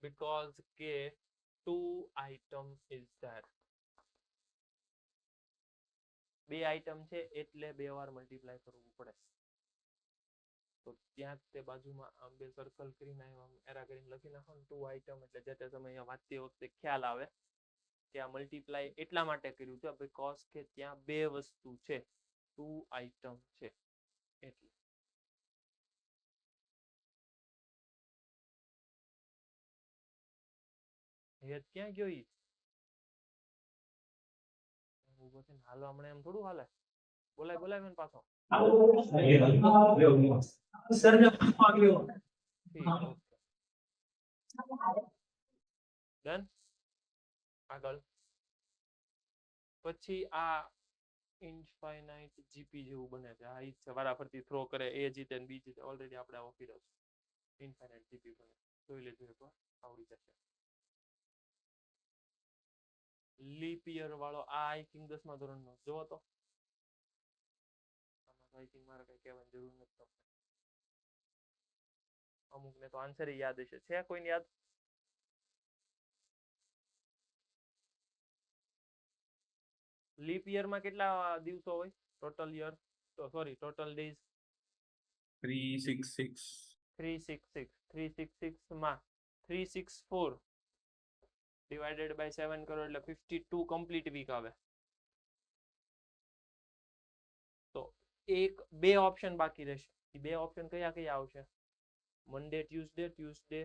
because કે 2 item is there. બે આઈટમ છે એટલે બે વાર મલ્ટીપ્લાય કરવું પડે. તો ત્યાં તે બાજુમાં આમ બે સર્કલ કરીને એરા કરીને લખી નાખો ને 2 આઈટમ, એટલે જે તે સમયે વાંચતી વખતે ખ્યાલ આવે કે આ મલ્ટીપ્લાય એટલા માટે કર્યું છે બીકોઝ કે ત્યાં બે વસ્તુ છે, 2 આઈટમ છે એટલે. હેત ક્યાં ગયો ઈ? ઉભો થઈને હાલો હમણાં એમ થોડું હાલે. બોલાય બોલાય મને પાછો. ડન. આગળ પછી આ ઇન્ફાઇનાઇટ જીપી જેવું બને છે. આ ઈચ્છા વારાફરતી થ્રો કરે, એ જીતે ને બી જીતે. ઓલરેડી આપણે આવો કર્યો છે. ઇન્ફાઇનાઇટ જીપી બને. જોઈ લેજો એકવાર, આવડી જશે. લીપ યર વાળો આ આઈ થિંક 10મા ધોરણનો જોવો તો. આઈ થિંક મારે કઈ કહેવાની જરૂર નથી તમને. અમુકને તો આન્સર યાદ હશે. છે કોઈને યાદ? લીપ યર માં કેટલા દિવસો હોય? Total year sorry total days 366. 366. 366 માં 364 ડિવાઇડેડ બાય 7 કરો એટલે 52 કમ્પ્લીટ વીક આવે. તો બે ઓપ્શન બાકી રહેશે. એ બે ઓપ્શન કયા કયા આવશે? Monday Tuesday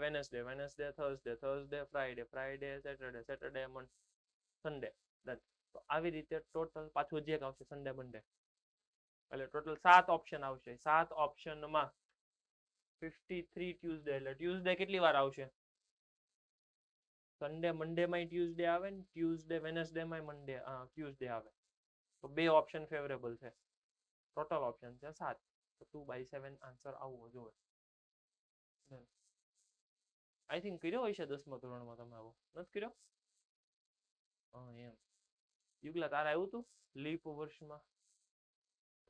Wednesday Thursday Friday Saturday Sunday. તો આવી રીતે ટોટલ પાછું જે આવશે સન્ડે મંડે, એટલે ટોટલ 7 ઓપ્શન આવશે. 7 ઓપ્શનમાં 53 ટ્યુઝડે, એટલે ટ્યુઝડે કેટલી વાર આવશે? સન્ડે મંડે માં ટ્યુઝડે આવે ને ટ્યુઝડે વેનસડે માં મંડે ટ્યુઝડે આવે. તો બે ઓપ્શન ફેવરેબલ છે. ટોટલ ઓપ્શન છે 7. તો 2/7 આન્સર આવવો જોઈએ. આઈ થિંક કર્યો હશે 10મા ધોરણમાં તમે આવો. નથી કર્યો? એમ યુગલા તારે આવ્યું હતું લીપ વર્ષમાં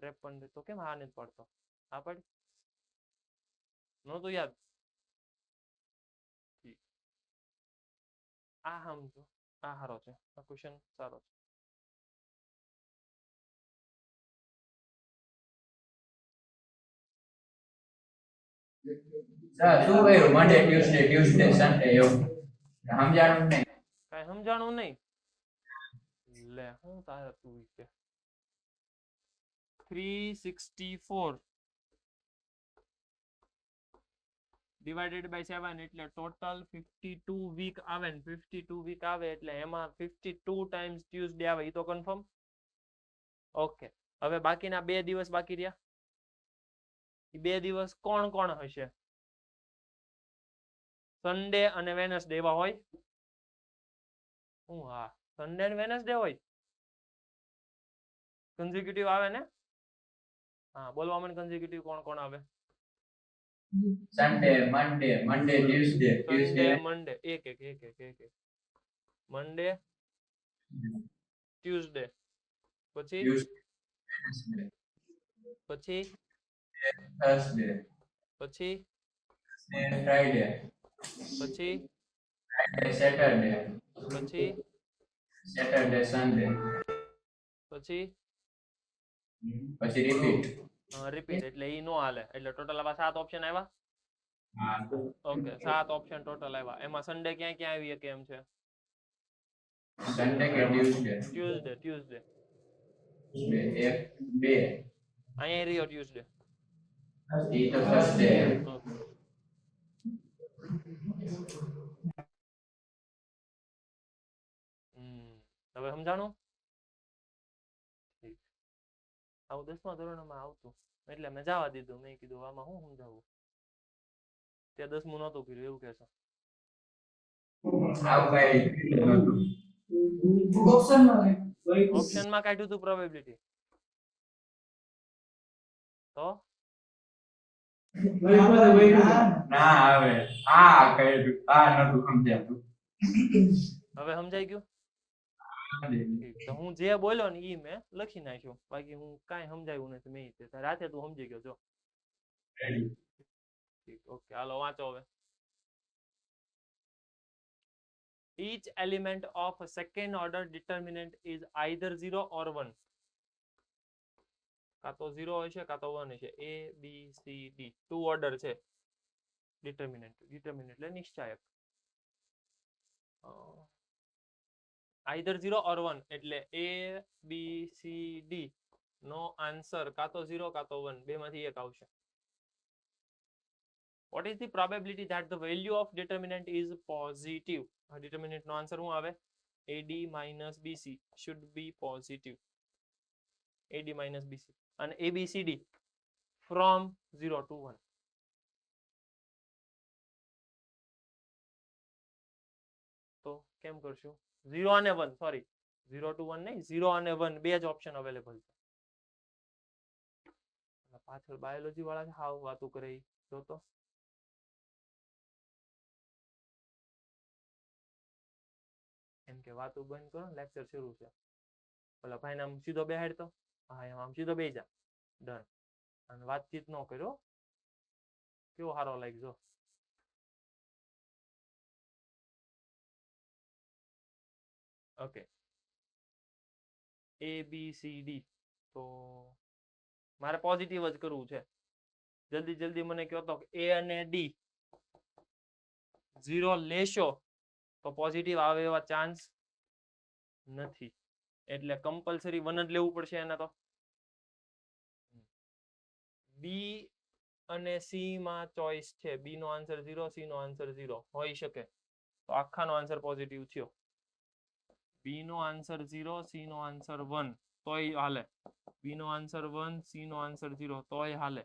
53? તો કેમ આ નથી પડતો? આ પડ નહોતું યાદ? આ સમજો, આ સારો છે. આ ક્વેશ્ચન સારો છે. શું કર્યું? મંડે ટ્યુઝડે સન્ડે એવું સમજાણું નહીં. કઈ સમજાણું નહીં. લે હું તારે તું છે 364 ડિવાઇડેડ બાય 7 એટલે ટોટલ 52 વીક આવે ને 52 વીક આવે એટલે એમાં 52 ટાઈમ્સ ટ્યુઝડે આવે. એ તો કન્ફર્મ. ઓકે, હવે બાકીના 2 દિવસ બાકી રહ્યા. એ 2 દિવસ કોણ કોણ હશે? સન્ડે અને વેનસડે એવા હોય. હું હા સન્ડે અને વેનસડે હોય કન્ઝિક્યુટિવ આવે ને હા બોલવા મને કન્ઝિક્યુટિવ કોણ કોણ આવે Sunday, Monday, Tuesday, સન્ડે મંડે એક મંડે ટ્યુઝડે પછી Wednesday, પછી Thursday, પછી Friday, પછી Saturday, પછી Sunday, પછી પછી repeat. રિપીટ એટલે ઈ નો હાલે એટલે ટોટલ આવા 7 ઓપ્શન આવ્યા હા. ઓકે 7 ઓપ્શન ટોટલ આવ્યા એમાં સન્ડે ક્યાં ક્યાં આવી કે એમ છે Sunday કે Tuesday? ટ્યુઝડે એક, બે. અહીંયા રહ્યો ટ્યુઝડે ઈ તો Thursday. ઓકે હવે સમજાણું આવું 10મા ધોરણમાં આવતું એટલે મેં જવા દીધું મેં કીધું આમાં શું સમજાવવું ત્યાં 10મું નહોતું કર્યું એવું કહેશો ઓપ્શનમાં કાઢ્યું હતું પ્રોબેબિલિટી તો ના આવે આ કર્યું આ નતું સમજાતું હવે સમજાઈ ગયું તો હું જે બોલ્યો ને ઈ મેં લખી નાખ્યું બાકી હું કાંઈ સમજાયું નથી મેં રાતે તું સમજી ગયો જો ઓકે હાલો વાંચો હવે each element of a second order determinant is either 0 or 1 કાં તો 0 હશે કાં તો 1 હશે a b c d two order છે ડિટર્મિનન્ટ એટલે નિશ્ચાયક either 0 or 1 એટલે a b c d નો આન્સર કાં તો 0 કાં તો 1 બેમાંથી એક આવશે what is the probability that the value of determinant is positive determinant નો આન્સર શું આવે ad minus bc should be positive ad minus bc અને abcd from 0 to 1 તો કેમ કરશું 0 અને 1 સોરી 0 to 1 નહીં 0 અને 1 બે જ ઓપ્શન અવેલેબલ છે પાછળ બાયોલોજી વાળા છે હાવ વાતો કરે જો તો એમ કે વાતું બંધ કરો લેક્ચર શરૂ છે ઓલા ભાઈને આમ સીધો બેહાડ તો હા એમ આમ સીધો બેહી જા ડન અને વાતચીત ન કર્યો કેવો સારો લાગ્યો okay a b c d તો મારે પોઝિટિવ જ કરવું છે જલ્દી જલ્દી મને કહો તો a અને d 0 લેશો તો પોઝિટિવ આવે એવા ચાન્સ નથી એટલે કમ્પલસરી 1 જ લેવું પડશે એને તો b અને c માં ચોઈસ છે b નો આન્સર 0 c નો આન્સર 0 હોઈ શકે તો આખાનો આન્સર પોઝિટિવ થયો b નો આન્સર 0 c નો આન્સર 1 તોય હાલે b નો આન્સર 1 c નો આન્સર 0 તોય હાલે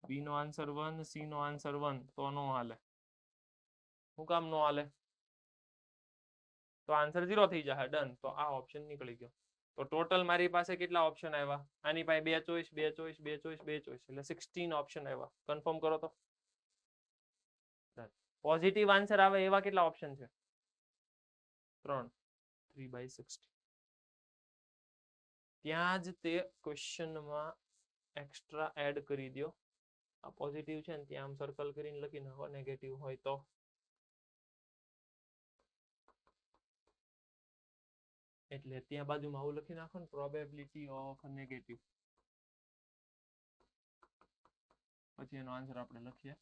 b નો આન્સર 1 c નો આન્સર 1 તો નો હાલે શું કામ નો હાલે તો આન્સર 0 થઈ જશે ડન તો આ ઓપ્શન નીકળી ગયો તો ટોટલ મારી પાસે કેટલા ઓપ્શન આવ્યા આની પાસે બે ચોઈસ એટલે 16 ઓપ્શન આવ્યા કન્ફર્મ કરો તો પોઝિટિવ આન્સર આવે એવા કેટલા ઓપ્શન છે 3/16 ત્યાં જ તે ક્વેશ્ચનમાં એક્સ્ટ્રા એડ કરી દો આ પોઝિટિવ છે ને ત્યાં આમ સર્કલ કરીને લખી નાખો નેગેટિવ હોય તો એટલે ત્યાં બાજુમાં આવું લખી નાખો ને પ્રોબેબિલિટી ઓફ નેગેટિવ પછી એનો આન્સર આપણે લખીએ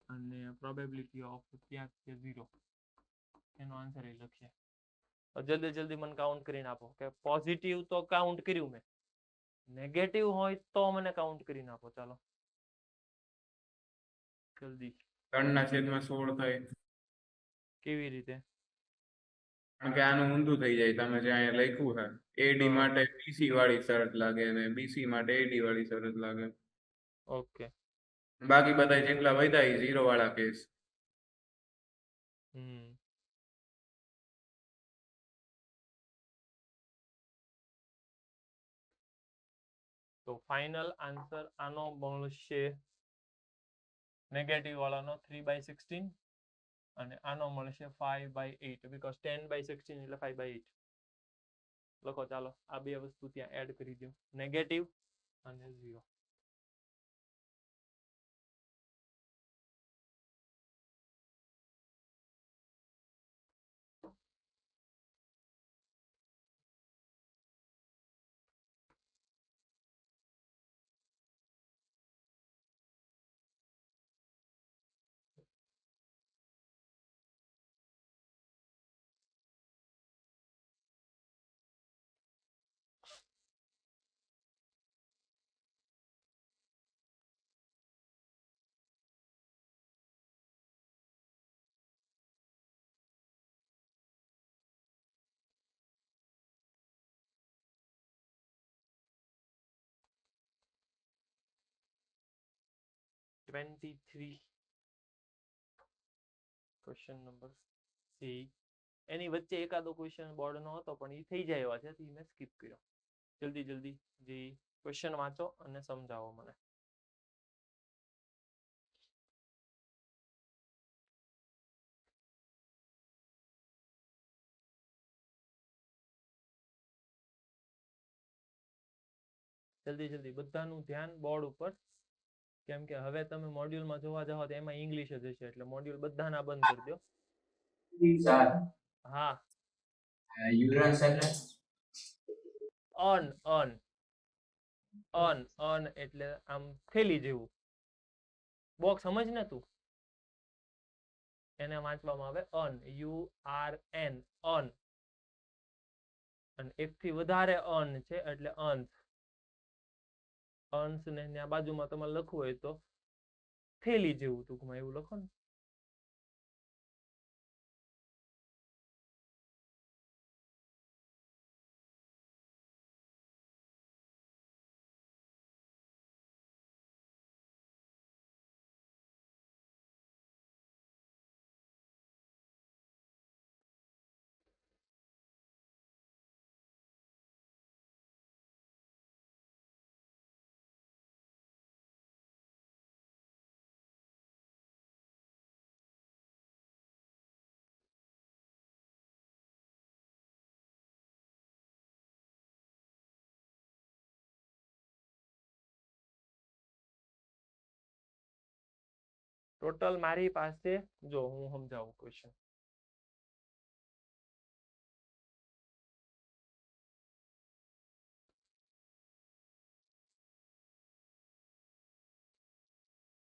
અને પ્રોબેબિલિટી ઓફ ત્યાં છે 0 એનો આન્સર એ લખીએ જલ્દી જલ્દી મને કાઉન્ટ કરીને આપો કે પોઝિટિવ તો કાઉન્ટ કર્યું મેં નેગેટિવ હોય તો મને કાઉન્ટ કરીને આપો ચાલો જલ્દી 3/16 થાય કેવી રીતે કારણ કે આનું ઊંધું થઈ જાય તમે જે અહીંયા લખ્યું છે AD માટે BC વાળી શરત લાગે અને BC માટે AD વાળી શરત લાગે ઓકે બાકી બધા જેટલા વધ્યા એ 0 વાળા કેસ તો ફાઇનલ આન્સર આનો મળશે નેગેટિવ વાળાનો 3/16 અને આનો મળશે 5/8 બીકોઝ 10/16 એટલે 5/8 લખો ચાલો આ બે વસ્તુ ત્યાં એડ કરી દો નેગેટિવ અને 0 23 ક્વેશ્ચન નંબર સી એની વચ્ચે એકાદો ક્વેશ્ચન બોર્ડ નો હતો પણ એ થઈ જાય એવા છે તો મેં સ્કીપ કર્યો જલ્દી જલ્દી જે ક્વેશ્ચન વાંચો અને સમજાવો મને જલ્દી જલ્દી બધાનું ધ્યાન બોર્ડ ઉપર કેમ કે હવે તમે મોડ્યુલમાં જોવા જાઓ તો એમાં ઇંગ્લિશ જ હશે એટલે મોડ્યુલ બધાના બંધ કરી દો હા યુરન્સ એટલે અન એટલે આમ થેલી જેવું બોક્સ સમજ ને તું એને વાંચવામાં આવે અન URN અન અને એક થી વધારે અન છે એટલે અંશ અંશ ને ત્યાં બાજુમાં તમારે લખવું હોય તો થેલી જેવું ટૂંકમાં એવું લખો ને ટોટલ મારી પાસે જો હું સમજાવું ક્વેશ્ચન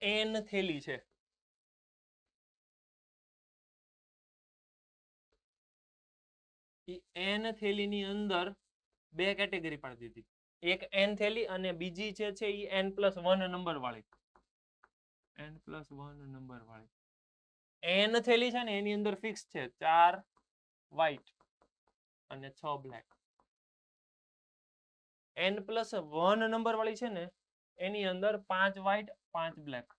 n થેલી છે n થેલીની અંદર બે કેટેગરી પાડી દીધી એક n થેલી અને બીજી છે એ n+1 નંબર વાળી n+1 નંબર વાળી n થેલી છે ને એની અંદર ફિક્સ છે 4 વ્હાઈટ અને 6 બ્લેક n+1 નંબર વાળી છે ને એની અંદર 5 white 5 black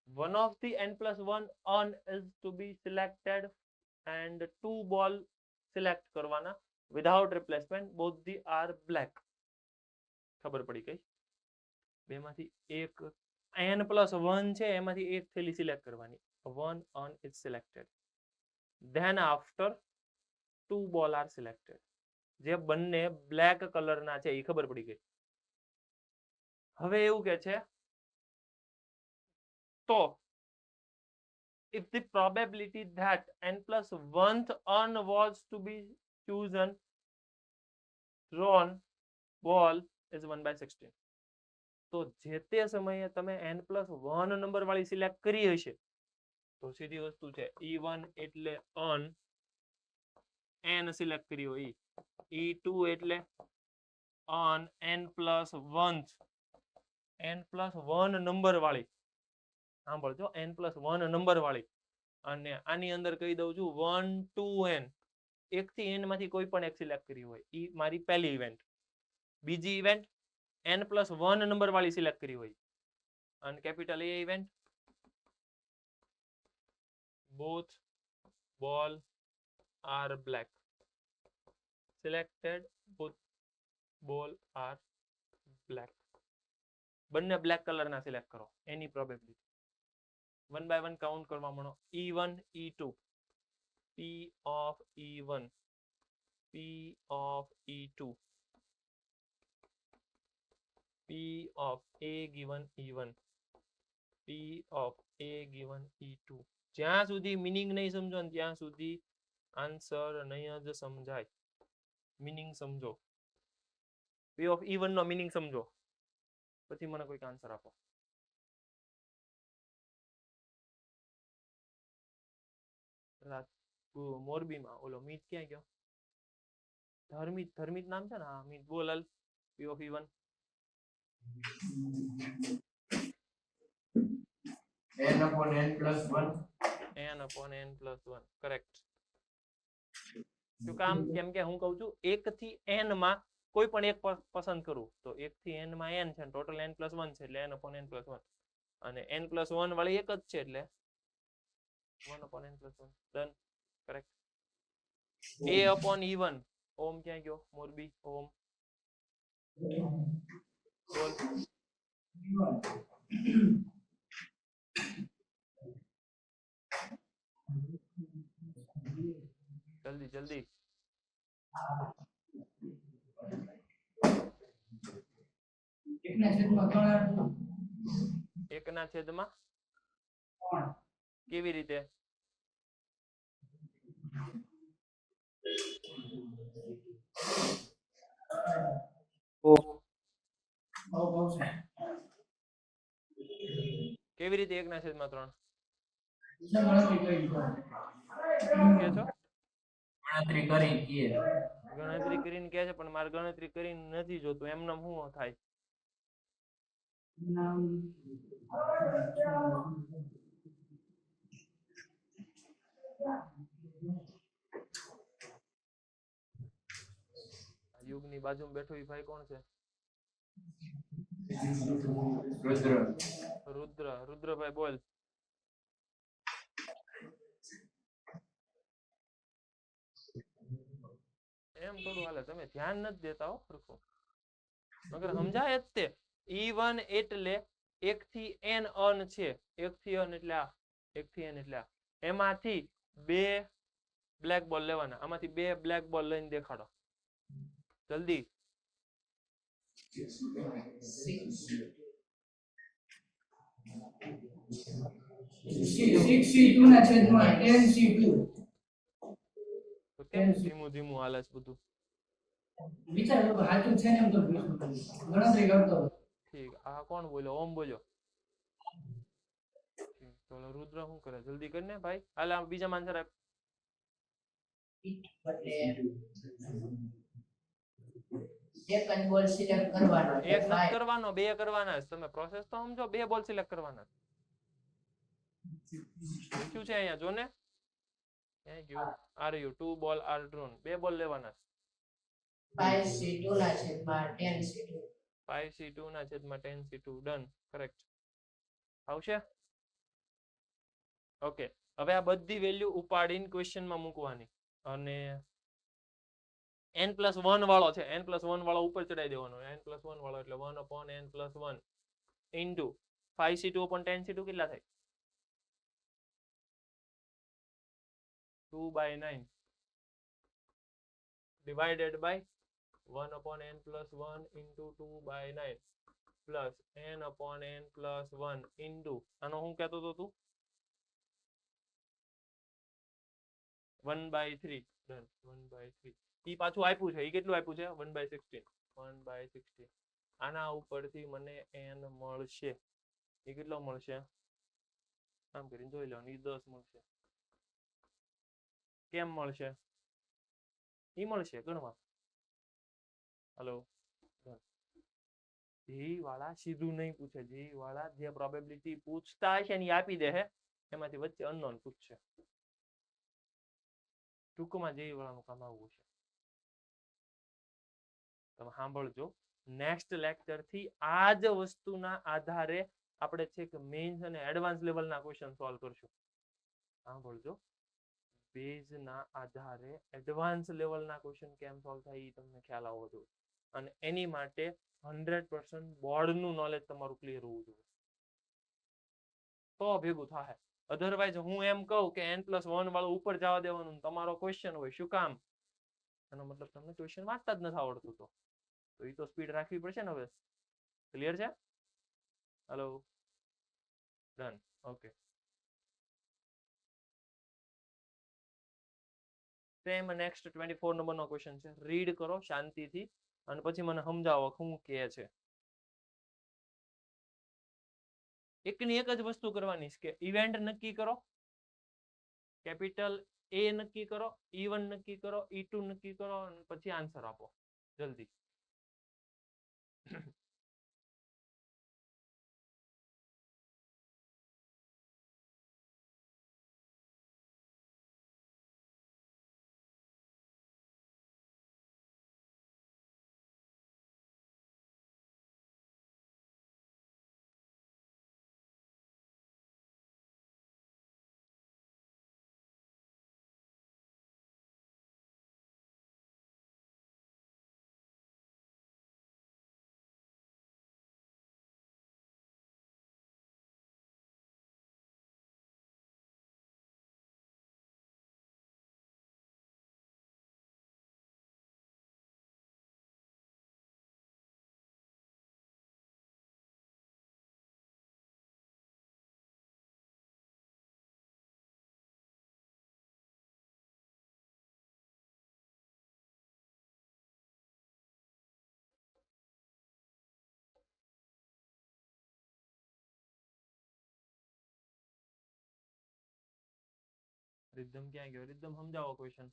one of the n+1 on is to be selected and 2 ball select કરવાના without replacement both the are black ખબર પડી ગઈ બેમાંથી એક n+1 છે એમાંથી એક થેલી સિલેક્ટ કરવાની one on is selected then after 2 ball are selected જે બંને બ્લેક કલરના છે એ ખબર પડી ગઈ હવે એવું કે છે તો if the probability that n+1th on was to be chosen drawn ball is 1/16 તો જે તે સમયે તમે n+1 નંબર વાળી સિલેક્ટ કરી હશે તો સીધી વસ્તુ છે E1 એટલે on n સિલેક્ટ કરી હોય E2 એટલે on n+1 નંબર વાળી સાંભળજો n+1 નંબર વાળી અને આની અંદર કહી દઉં છું 1 to n એક થી n માંથી કોઈ પણ એક સિલેક્ટ કરી હોય ઈ મારી પહેલી ઇવેન્ટ બીજી ઇવેન્ટ n+1 નંબર વાળી સિલેક્ટ કરી હોય અને capital A event both ball are black selected both ball are black. બંને બ્લેક કલરના સિલેક્ટ કરો એની પ્રોબેબિલિટી. 1 by 1 કાઉન્ટ કરવા માંડો. E1 E2 P of E1 P of E2 P of A given E1 P of A given E2. જ્યાં સુધી meaning નહીં સમજો ને ત્યાં સુધી આન્સર નહીં જ સમજાય. મિનિંગ સમજો. P of E1 no meaning સમજો પછી મને કોઈક આન્સર આપો. મોરબીમાં ઓલો મીત ક્યાં ગયો? ધર્મિત નામ છે ને? હા મીત બોલ હાલ. P of E1 n upon n plus 1. n upon n plus 1 correct. શું કામ? કેમ કે હું કહું છું 1 થી n માં કોઈ પણ એક પસંદ કરું તો 1 થી n માં n છે ટોટલ n plus 1 છે એટલે n upon n plus 1 અને n plus 1 વાળી એક જ છે એટલે 1 upon n plus 1 done. Correct. A upon E1 ઓમ ક્યાં ગયો? મોરબી ઓમ બોલ. જલ્દી જલ્દી. એકના છેદમાં કેવી રીતે? કેવી રીતે 1/3? કે છો ગણતરી કરી કે ગણતરી કરીને કે છે પણ મારે ગણતરી કરીને નથી જોતું. એમને શું થાય? યુગની બાજુમાં બેઠો એ ભાઈ કોણ છે? રુદ્રભાઈ બોલ. એમ થોડું હાલે, તમે ધ્યાન નથી દેતા હો સરખું. મગર સમજાય જ તે. E1 એટલે 1 થી n અન છે. 1 થી n એટલે આ 1 થી n એટલે આ. એમાંથી 2 બ્લેક બોલ લેવાના. આમાંથી 2 બ્લેક બોલ લઈને દેખાડો જલ્દી. તો કેમ ધીમું ધીમું હાલે છે બધું? ઠીક. આ કોણ બોલ્યો? ઓમ બોલ્યો. ચલો રુદ્ર શું કરે? જલ્દી કરીને ભાઈ. હાલ બીજા આન્સર આપ. એક જ બોલ સિલેક્ટ કરવાનો એક નથી કરવાનો, 2 કરવાના છે. તમે પ્રોસેસ તો સમજો. 2 બોલ સિલેક્ટ કરવાના. શું છે અહીંયા જો ને? Thank you. આર યુ 2 બોલ આર ડ્રોન. 2 બોલ લેવાના. 5C2 ના છેદમાં 10C2 5C2 ના છેદમાં 10C2 ડન. કરેક્ટ. આવશે? ઓકે. હવે આ બધી વેલ્યુ ઉપાડીને ક્વેશ્ચનમાં મૂકવાની અને n+1 વાળો છે. n+1 વાળો ઉપર ચડાઈ દેવાનો. n+1 વાળો એટલે 1 upon n+1 into 5C2 upon 10C2 કેટલા થાય? 2/9 divided by 1 upon n+1 into 2/9 plus n upon n+1 into આનો હું કહેતો હતો તું? 1/3 ડન. 1/3 ઈ પાછું આપ્યું છે. ઈ કેટલું આપ્યું છે? 1/16. 1/16. આના ઉપરથી મને n મળશે. ઈ કેટલો મળશે? આમ કરીને જોઈ લો. ઈ 10 મળશે. કેમ મળશે? ઈ મળશે ગણવા. હેલો. જી વાળા સીધું નહીં પૂછે. જી વાળા જે પ્રોબેબિલિટી પૂછતા હશે ને ઈ આપી દે હે. એમાંથી વચ્ચે અનનોન પૂછશે. ટૂંકમાં જે વાળાનું કામ આવવું છે. તમે સાંભળજો. નેક્સ્ટ લેક્ચર થી આ જ વસ્તુના આધારે આપણે છે કે મેઇન્સ અને એડવાન્સ લેવલના ક્વેશ્ચન સોલ્વ કરશું. સાંભળજો. બેઝના આધારે એડવાન્સ લેવલના ક્વેશ્ચન કેમ સોલ્વ થાય એ તમને ખ્યાલ આવવો જોઈએ અને એની માટે 100% બોર્ડનું નોલેજ તમારું ક્લિયર હોવું જોઈએ તો ભેગું થાય અધરવાઇઝ હું એમ કહું કે n+1 વાળું ઉપર જવા દેવાનું તમારો ક્વેશ્ચન હોય શું કામ એનો મતલબ તમને ક્વેશ્ચન વાંચતા જ નથી આવડતું તો એ તો સ્પીડ રાખવી પડશે ને હવે ક્લિયર છે hello done okay same next 24 નંબરનો ક્વેશ્ચન છે રીડ કરો શાંતિથી અને પછી મને સમજાવો શું કહે છે એકની એક જ વસ્તુ કરવાની છે કે ઇવેન્ટ નક્કી કરો કેપિટલ એ નક્કી કરો E1 નક્કી કરો E2 નક્કી કરો અને પછી આન્સર આપો જલ્દી રિધમ ક્યાં ગયો રિધમ સમજાવો ક્વેશ્ચન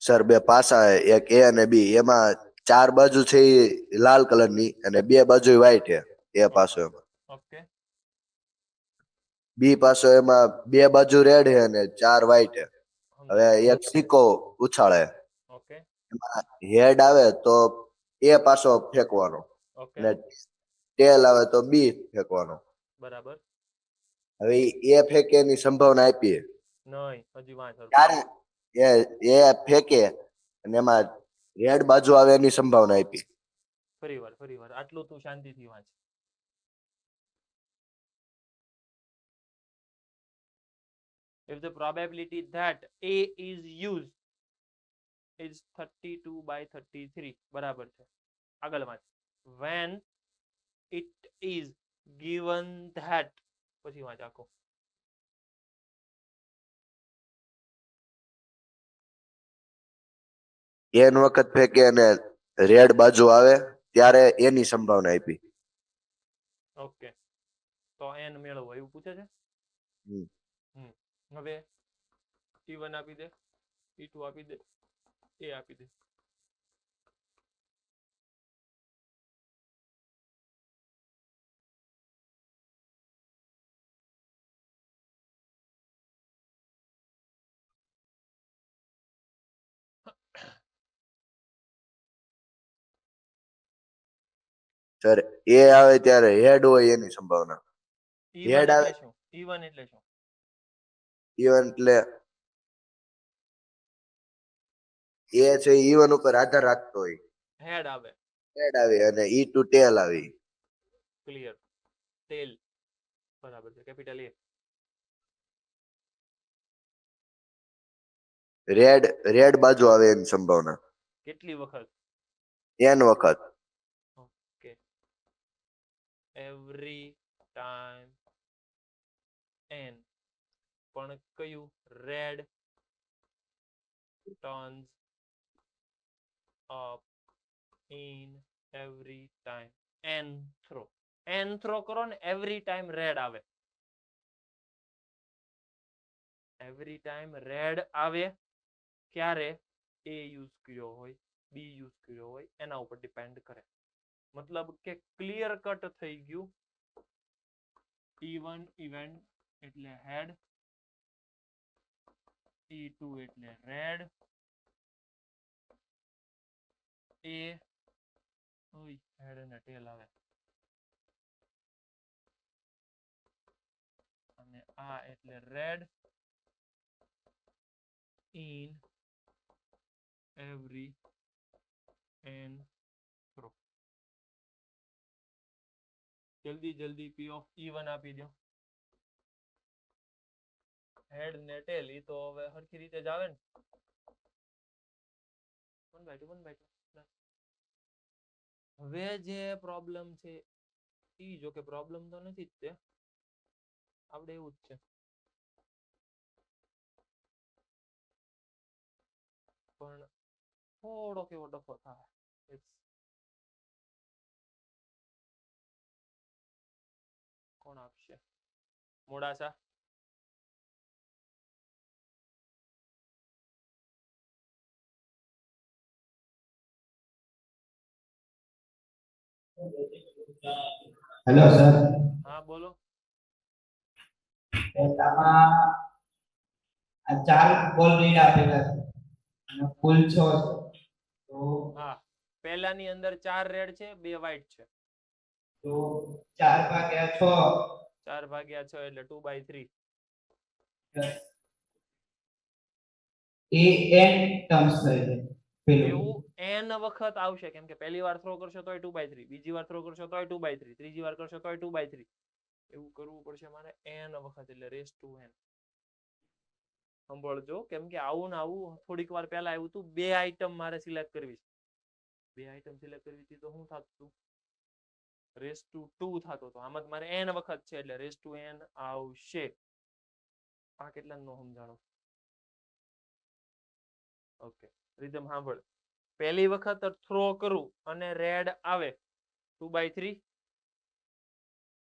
સર બે પાસા એક એ અને બી એમાં 4 બાજુ છે એ લાલ કલરની અને 2 બાજુ વ્હાઈટ છે એ પાસો એમાં ઓકે બી પાસો એમાં 2 બાજુ રેડ છે અને 4 વ્હાઈટ છે હવે એક સિક્કો ઉછાળે ઓકે એમાં હેડ આવે તો એ પાસો ફેંકવાનો ઓકે અને ટેલ આવે તો બી ફેંકવાનો બરાબર હવે એ ફેંકે એની સંભાવના આપીએ નહીં હજી વાંચ ત્યારે એ ફેંકે અને એમાં રેડ બાજુ આવે એની સંભાવના આપી ફરી વાર આટલું તું શાંતિથી વાંચ if the probability that A is used is 32/33 બરાબર છે આગળ વાંચ when it is given that પછી વાંચ આખો એન વખત ફેંકે અને રેડ બાજુ આવે ત્યારે એની સંભાવના આપી ઓકે તો n મેળવો એવું પૂછે છે હવે T1 આપી દે T2 આપી દે એ આપી દે સર એ આવે ત્યારે હેડ હોય એની સંભાવના E1 હેડ આવે એટલે શું E1 એટલે શું ઇવન એટલે એ છે ઇવન ઉપર આધાર રાખતો હોય હેડ આવે હેડ આવે અને E2 ટેલ આવી ક્લિયર ટેલ બરાબર છે કેપિટલ એ રેડ બાજુ આવે એની સંભાવના કેટલી વખત એન વખત ઓકે એવરી ટાઈમ n પણ કયું red turns up in every time n throw કરો ને એવરી ટાઈમ રેડ આવે એવરી ટાઈમ રેડ આવે ક્યારે એ યુઝ કર્યો હોય બી યુઝ કર્યો હોય એના ઉપર ડિપેન્ડ કરે મતલબ કે ક્લિયર કટ થઈ ગયું E1 ઇવેન્ટ એટલે હેડ E2 એટલે રેડ એ હેડ અને ટેલ આવે આ એટલે red in every n throw. જલ્દી p of e1 આપી દો. હેડ ને ટેલ ઈ તો હવે સરખી રીતે જ આવે ને 1/2 હવે જે પ્રોબ્લેમ છે ઈ જો કે પ્રોબ્લેમ તો નથી જ તે આપણે એવું જ છે પણ થોડો કેવો ડફો થાય. કોણ આપશે મોડાસા? હેલો સર, હા બોલો. આમાં આ 4 બોલ રીડ આપેલા છે અને કુલ 6 છે. તો હા પહેલાની અંદર 4 રેડ છે 2 વ્હાઈટ છે. તો 4/6 4/6 એટલે 2/3 એ n ટર્મ્સ થાય છે પેલું. એવું n વખત આવશે કેમ કે પહેલી વાર થ્રો કરશો તોય 2/3 બીજી વાર થ્રો કરશો તોય 2/3 ત્રીજી વાર કરશો તોય 2/3 એવું કરવું પડશે મારે n વખત એટલે રેસ ટુ n. સંભળજો કેમ કે આવું ને આવું થોડીક વાર પહેલા આવ્યું હતું. 2 આઈટમ મારે સિલેક્ટ કરવી છે. 2 આઈટમ સિલેક્ટ કરવી હતી તો શું થતું? રેસ ટુ 2 થતો તો આમાં મારે n વખત છે એટલે રેસ ટુ n આવશે. આ કેટલા નો સમજાણો? ઓકે રીધમ સાંભળ. પહેલી વખત થ્રો કરું અને રેડ આવે 2/3.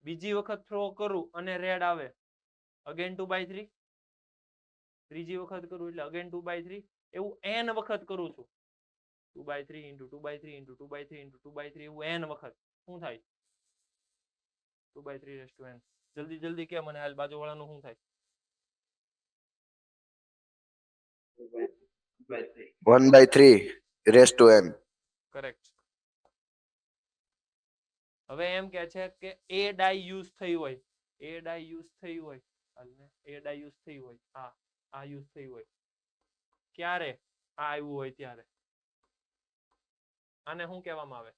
બીજી વખત થ્રો કરું અને રેડ આવે અગેન 2/3. ત્રીજી વખત કરું એટલે અગેન 2/3. એવું n વખત કરું છું. 2/3 into 2/3 into 2/3 into 2/3 એવું n વખત શું થાય? 2/3 raised to n. જલ્દી કે મને હાલ બાજુવાળાનું શું થાય? 1/3 raised to n. કરેક્ટ. હવે એમ કે છે કે એ ડાઈ યુઝ થઈ હોય આ યુઝ થઈ હોય ક્યારે? આ આવ્યું હોય ત્યારે. આને શું કહેવામાં આવે?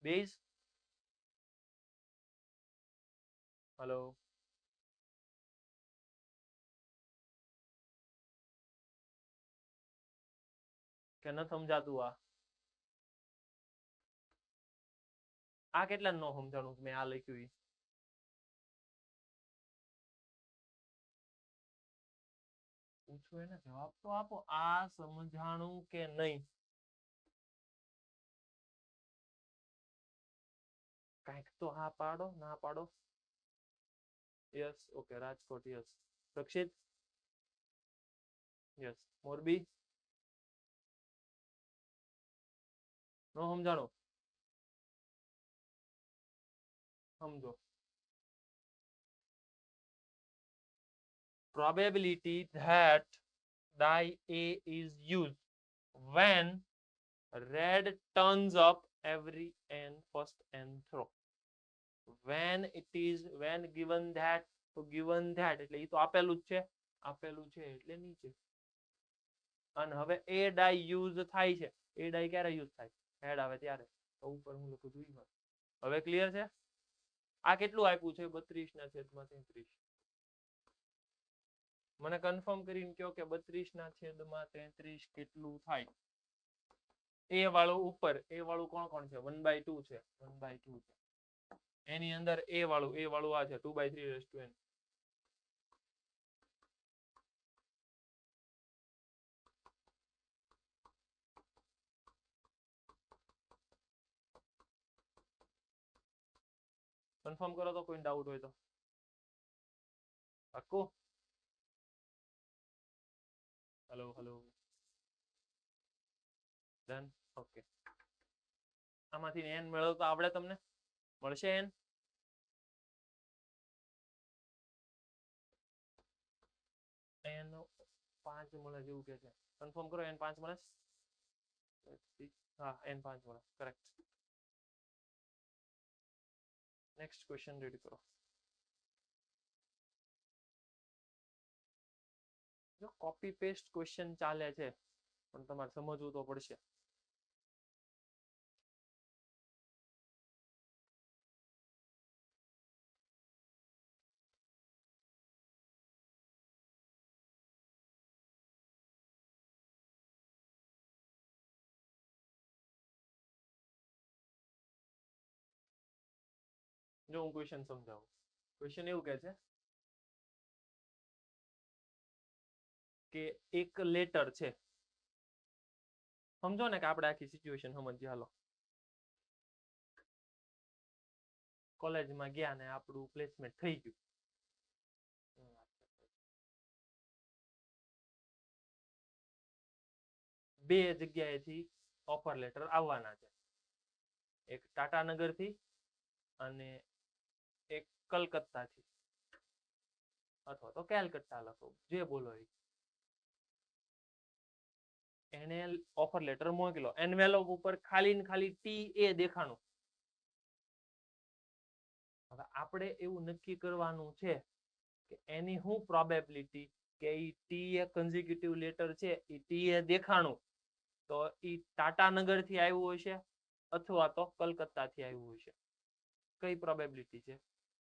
બેઝ. હેલો કે ન સમજાતું? આ કેટલા નો સમજાણું મેં આ લખ્યું? પૂછો એને જવાબ તો આપો. આ સમજાણું કે નહીં? કાંઈક તો હા પાડો. ના પાડો. Yes okay Rajkot yes. Rakshit yes. Morbi નો સમજાણું? સમજો. Probability that die A is used when red turns up every n first n throw. When given that તો given that એટલે એ તો આપેલું જ છે એટલે નીચે. અને હવે એ ડાઈ યુઝ થાય છે. એ ડાઈ ક્યારે યુઝ થાય? હેડ આવે ત્યારે. તો ઉપર હું લખું છું. હવે ક્લિયર છે? આ કેટલું આપ્યું છે? 32/33. મને કન્ફર્મ કરીને કહો કે 32/33 કેટલું થાય? એ વાળું ઉપર. એ વાળું કોણ છે? 1/2 છે. 1/2 છે. એની અંદર એ વાળું આ છે 2/3 raised to n. કન્ફર્મ કરો તો કોઈ ડાઉટ હોય તો. પાક્કું? Hello done. ઓકે. આમાંથી n મેળવતા આવડે તમને? મળશે n? n 5 મળે જેવું કે છે. કન્ફર્મ કરો n 5 મળે? હા n 5 મળે. કરેક્ટ. નેક્સ્ટ ક્વેશ્ચન રેડી કરો. જો કોપી પેસ્ટ ક્વેશ્ચન ચાલે છે પણ તમારે સમજવું તો પડશે. જો હું ક્વેશ્ચન સમજાવું. ક્વેશ્ચન એવું કહે છે કે એક લેટર છે. સમજો ને કે આપણે આખી સિચ્યુએશન સમજીએ. હાલો, કોલેજમાં ગયા ને આપણું પ્લેસમેન્ટ થઈ ગયું. બે જગ્યાએથી ઓફર લેટર આવવાના છે. એક ટાટાનગર થી અને એક કલકત્તાથી અથવા તો કેલકત્તા લખો, જે બોલો એ. એને ઓફર લેટર મોકલો. એનવેલોપ ઉપર ખાલી ને ખાલી TA દેખાણું. હવે આપણે એવું નક્કી કરવાનું છે કે એની શું પ્રોબેબિલિટી કે ઈ TA કન્ઝિક્યુટિવ લેટર છે ઈ TA દેખાણું તો ઈ ટાટાનગર થી આવ્યું હશે અથવા તો કલકત્તા થી આવ્યું હશે. કઈ પ્રોબેબિલિટી છે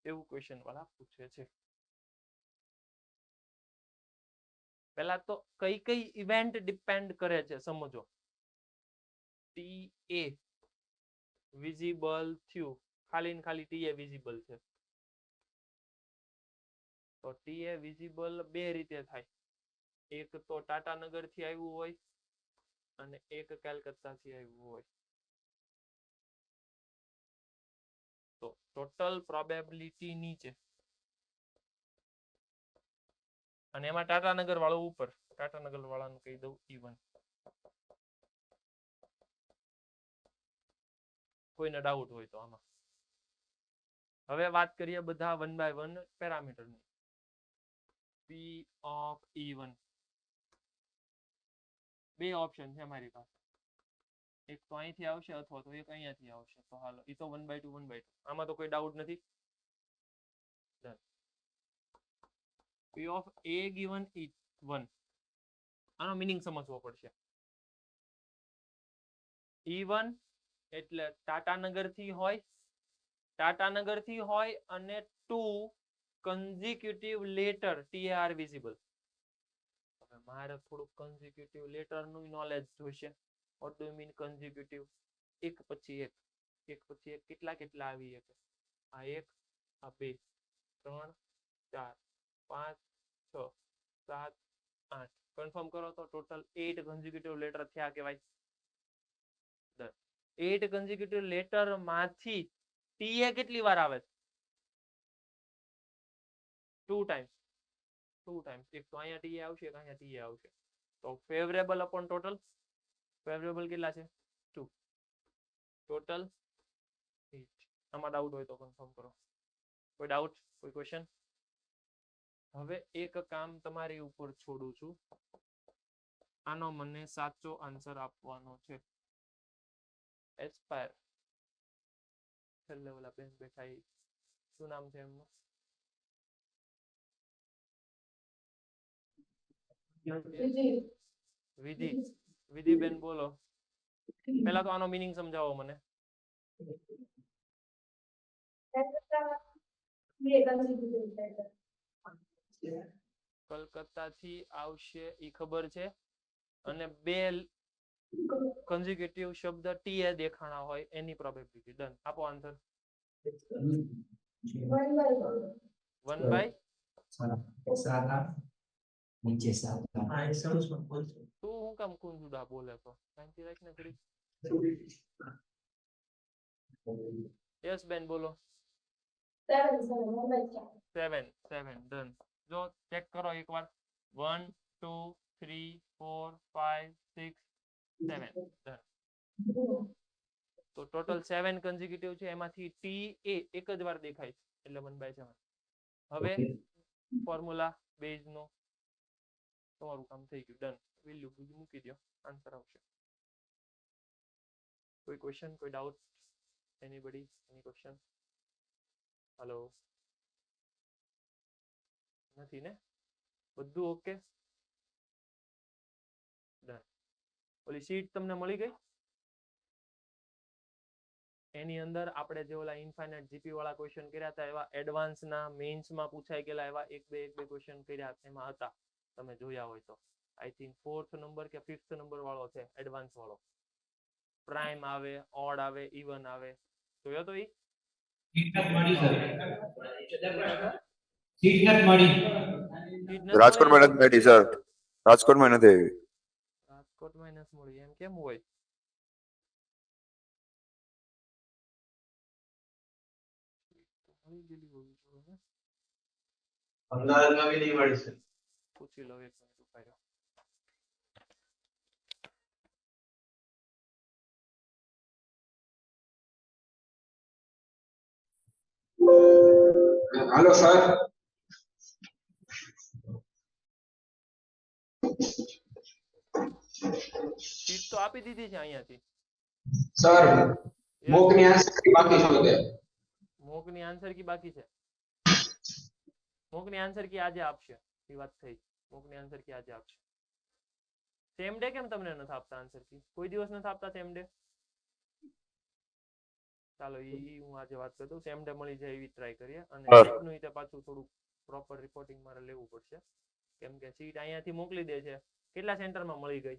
એવું ક્વેશ્ચન વાળા પૂછે છે. પહેલા તો કઈ કઈ ઇવેન્ટ ડિપેન્ડ કરે છે સમજો. TA વિઝિબલ થયું, ખાલી ને ખાલી TA વિઝિબલ છે તો TA વિઝિબલ બે રીતે થાય. એક તો ટાટાનગર થી આવ્યું હોય અને એક કેલકત્તા થી આવ્યું હોય. તો ટોટલ પ્રોબેબિલિટી નીચે અને એમાં ટાટાનગર વાળું ઉપર. ટાટાનગર વાળાનું કહી દઉં E1. કોઈને ડાઉટ હોય તો આમાં. હવે વાત કરીએ બધા 1 by 1 પેરામીટરની. P of E1 બે ઓપ્શન છે મારી પાસે. એક તો અહીંથી આવશે અથવા તો એક અહીંયાથી આવશે. તો હાલો, એ તો 1 by 2 1 by 2. આમાં તો કોઈ ડાઉટ નથી. P of A given E1 આનો મીનિંગ સમજવો પડશે. E1 એટલે ટાટાનગર થી હોય, ટાટાનગર થી હોય અને 2 consecutive letter TAR visible. હવે મારે થોડું consecutive letter નું નોલેજ જોઈશે. what do you mean consecutive? એક પછી એક, એક પછી એક કેટલા કેટલા આવી શકે? આ એક, આ બે, 3 4 5 6 7 8. કન્ફર્મ કરો તો ટોટલ 8 consecutive letter થયા કહેવાય. 8 consecutive letter માંથી TA કેટલી વાર આવે? 2 times. 2 times. એક તો અહીંયા TA આવશે, એક અહીંયા TA આવશે. તો ફેવરેબલ અપોન ટોટલ, ફેવરેબલ કેટલા છે? 2. ટોટલ 8. આમાં ડાઉટ હોય તો કન્ફર્મ કરો. કોઈ ડાઉટ, કોઈ ક્વેશ્ચન? હવે એક કામ તમારી ઉપર છોડું છું. આનો મને સાચો આન્સર આપવાનો છે. એસ્પાયર છેલ્લે ઓલા બેન બેઠા, શું નામ છે એમનું? વિધિ. વિધિ બેન બોલો. પહેલા તો આનો મીનિંગ સમજાવો મને. કલકત્તા થી આવશે ઈ ખબર છે અને બે કન્ઝિક્યુટિવ શબ્દ TA દેખાણા હોય એની પ્રોબેબિલિટી. ડન. આપો આન્સર. 1 by નીચે 7 તું હું કામ કુંજુડા બોલે તો શાંતિ રાખ ને ઘડી. યસ બેન બોલો. 7 ડન. જો ચેક કરો એકવાર. 1 2 3 4 5 6 7 ડન. તો ટોટલ 7 કન્ઝિક્યુટિવ છે એમાંથી TA એક જ વાર દેખાય એટલે 1 by 7. હવે ફોર્મ્યુલા બેઝ નો તમારું કામ થઈ ગયું. ડન. વેલ્યુ મૂકી દો, આન્સર આવશે. કોઈ ક્વેશ્ચન, કોઈ doubt? Anybody, any question? Hello નથી ને બધું ઓકે ડન ઓલી શીટ તમને મળી ગઈ એની અંદર આપણે જે ઓલા ઇન્ફાઇનાઇટ જીપી વાળા ક્વેશ્ચન કર્યા હતા એવા એડવાન્સ ના મેઇન્સ માં પૂછાઈ ગયેલા એવા એક બે ક્વેશ્ચન કર્યા એમાં હતા તમે જોયા હોય તો આઈ થિંક 4th નંબર કે 5th નંબર વાળો છે એડવાન્સ વાળો પ્રાઇમ આવે ઓડ આવે ઇવન આવે જોયો તો ઈ રાજકોટમાં નથી મળી સર, રાજકોટમાં નથી આવી. રાજકોટમાં નથી મળી એમ કેમ હોય મળી ગયેલી હોવી જોઈએ ને અમદાવાદમાં બી નહીં મળી શકે. પૂછી લો એક મિનિટ ઉભા રહ્યો હાલો સર. શીટ તો આપી દીધી છે અહીંયાથી સર મોકની આન્સર બાકી છે. મોકની આન્સર કી બાકી છે મોકની આન્સર કી આજે આપશે એ વાત થઈ મોકની આન્સર કી આજે આપશે સેમ ડે કેમ તમને નથી આપતા આન્સર કી કોઈ દિવસ નથી આપતા સેમ ડે ચાલો ઈ હું આજે વાત કરી દઉં સેમ ડે મળી જાય એવી ટ્રાય કરીએ અને નું ઈ તે પાછું થોડું પ્રોપર રિપોર્ટિંગ મારે લેવું પડશે કેમ કે સીટ અહીંયાથી મોકલી દે છે કેટલા સેન્ટરમાં મળી ગઈ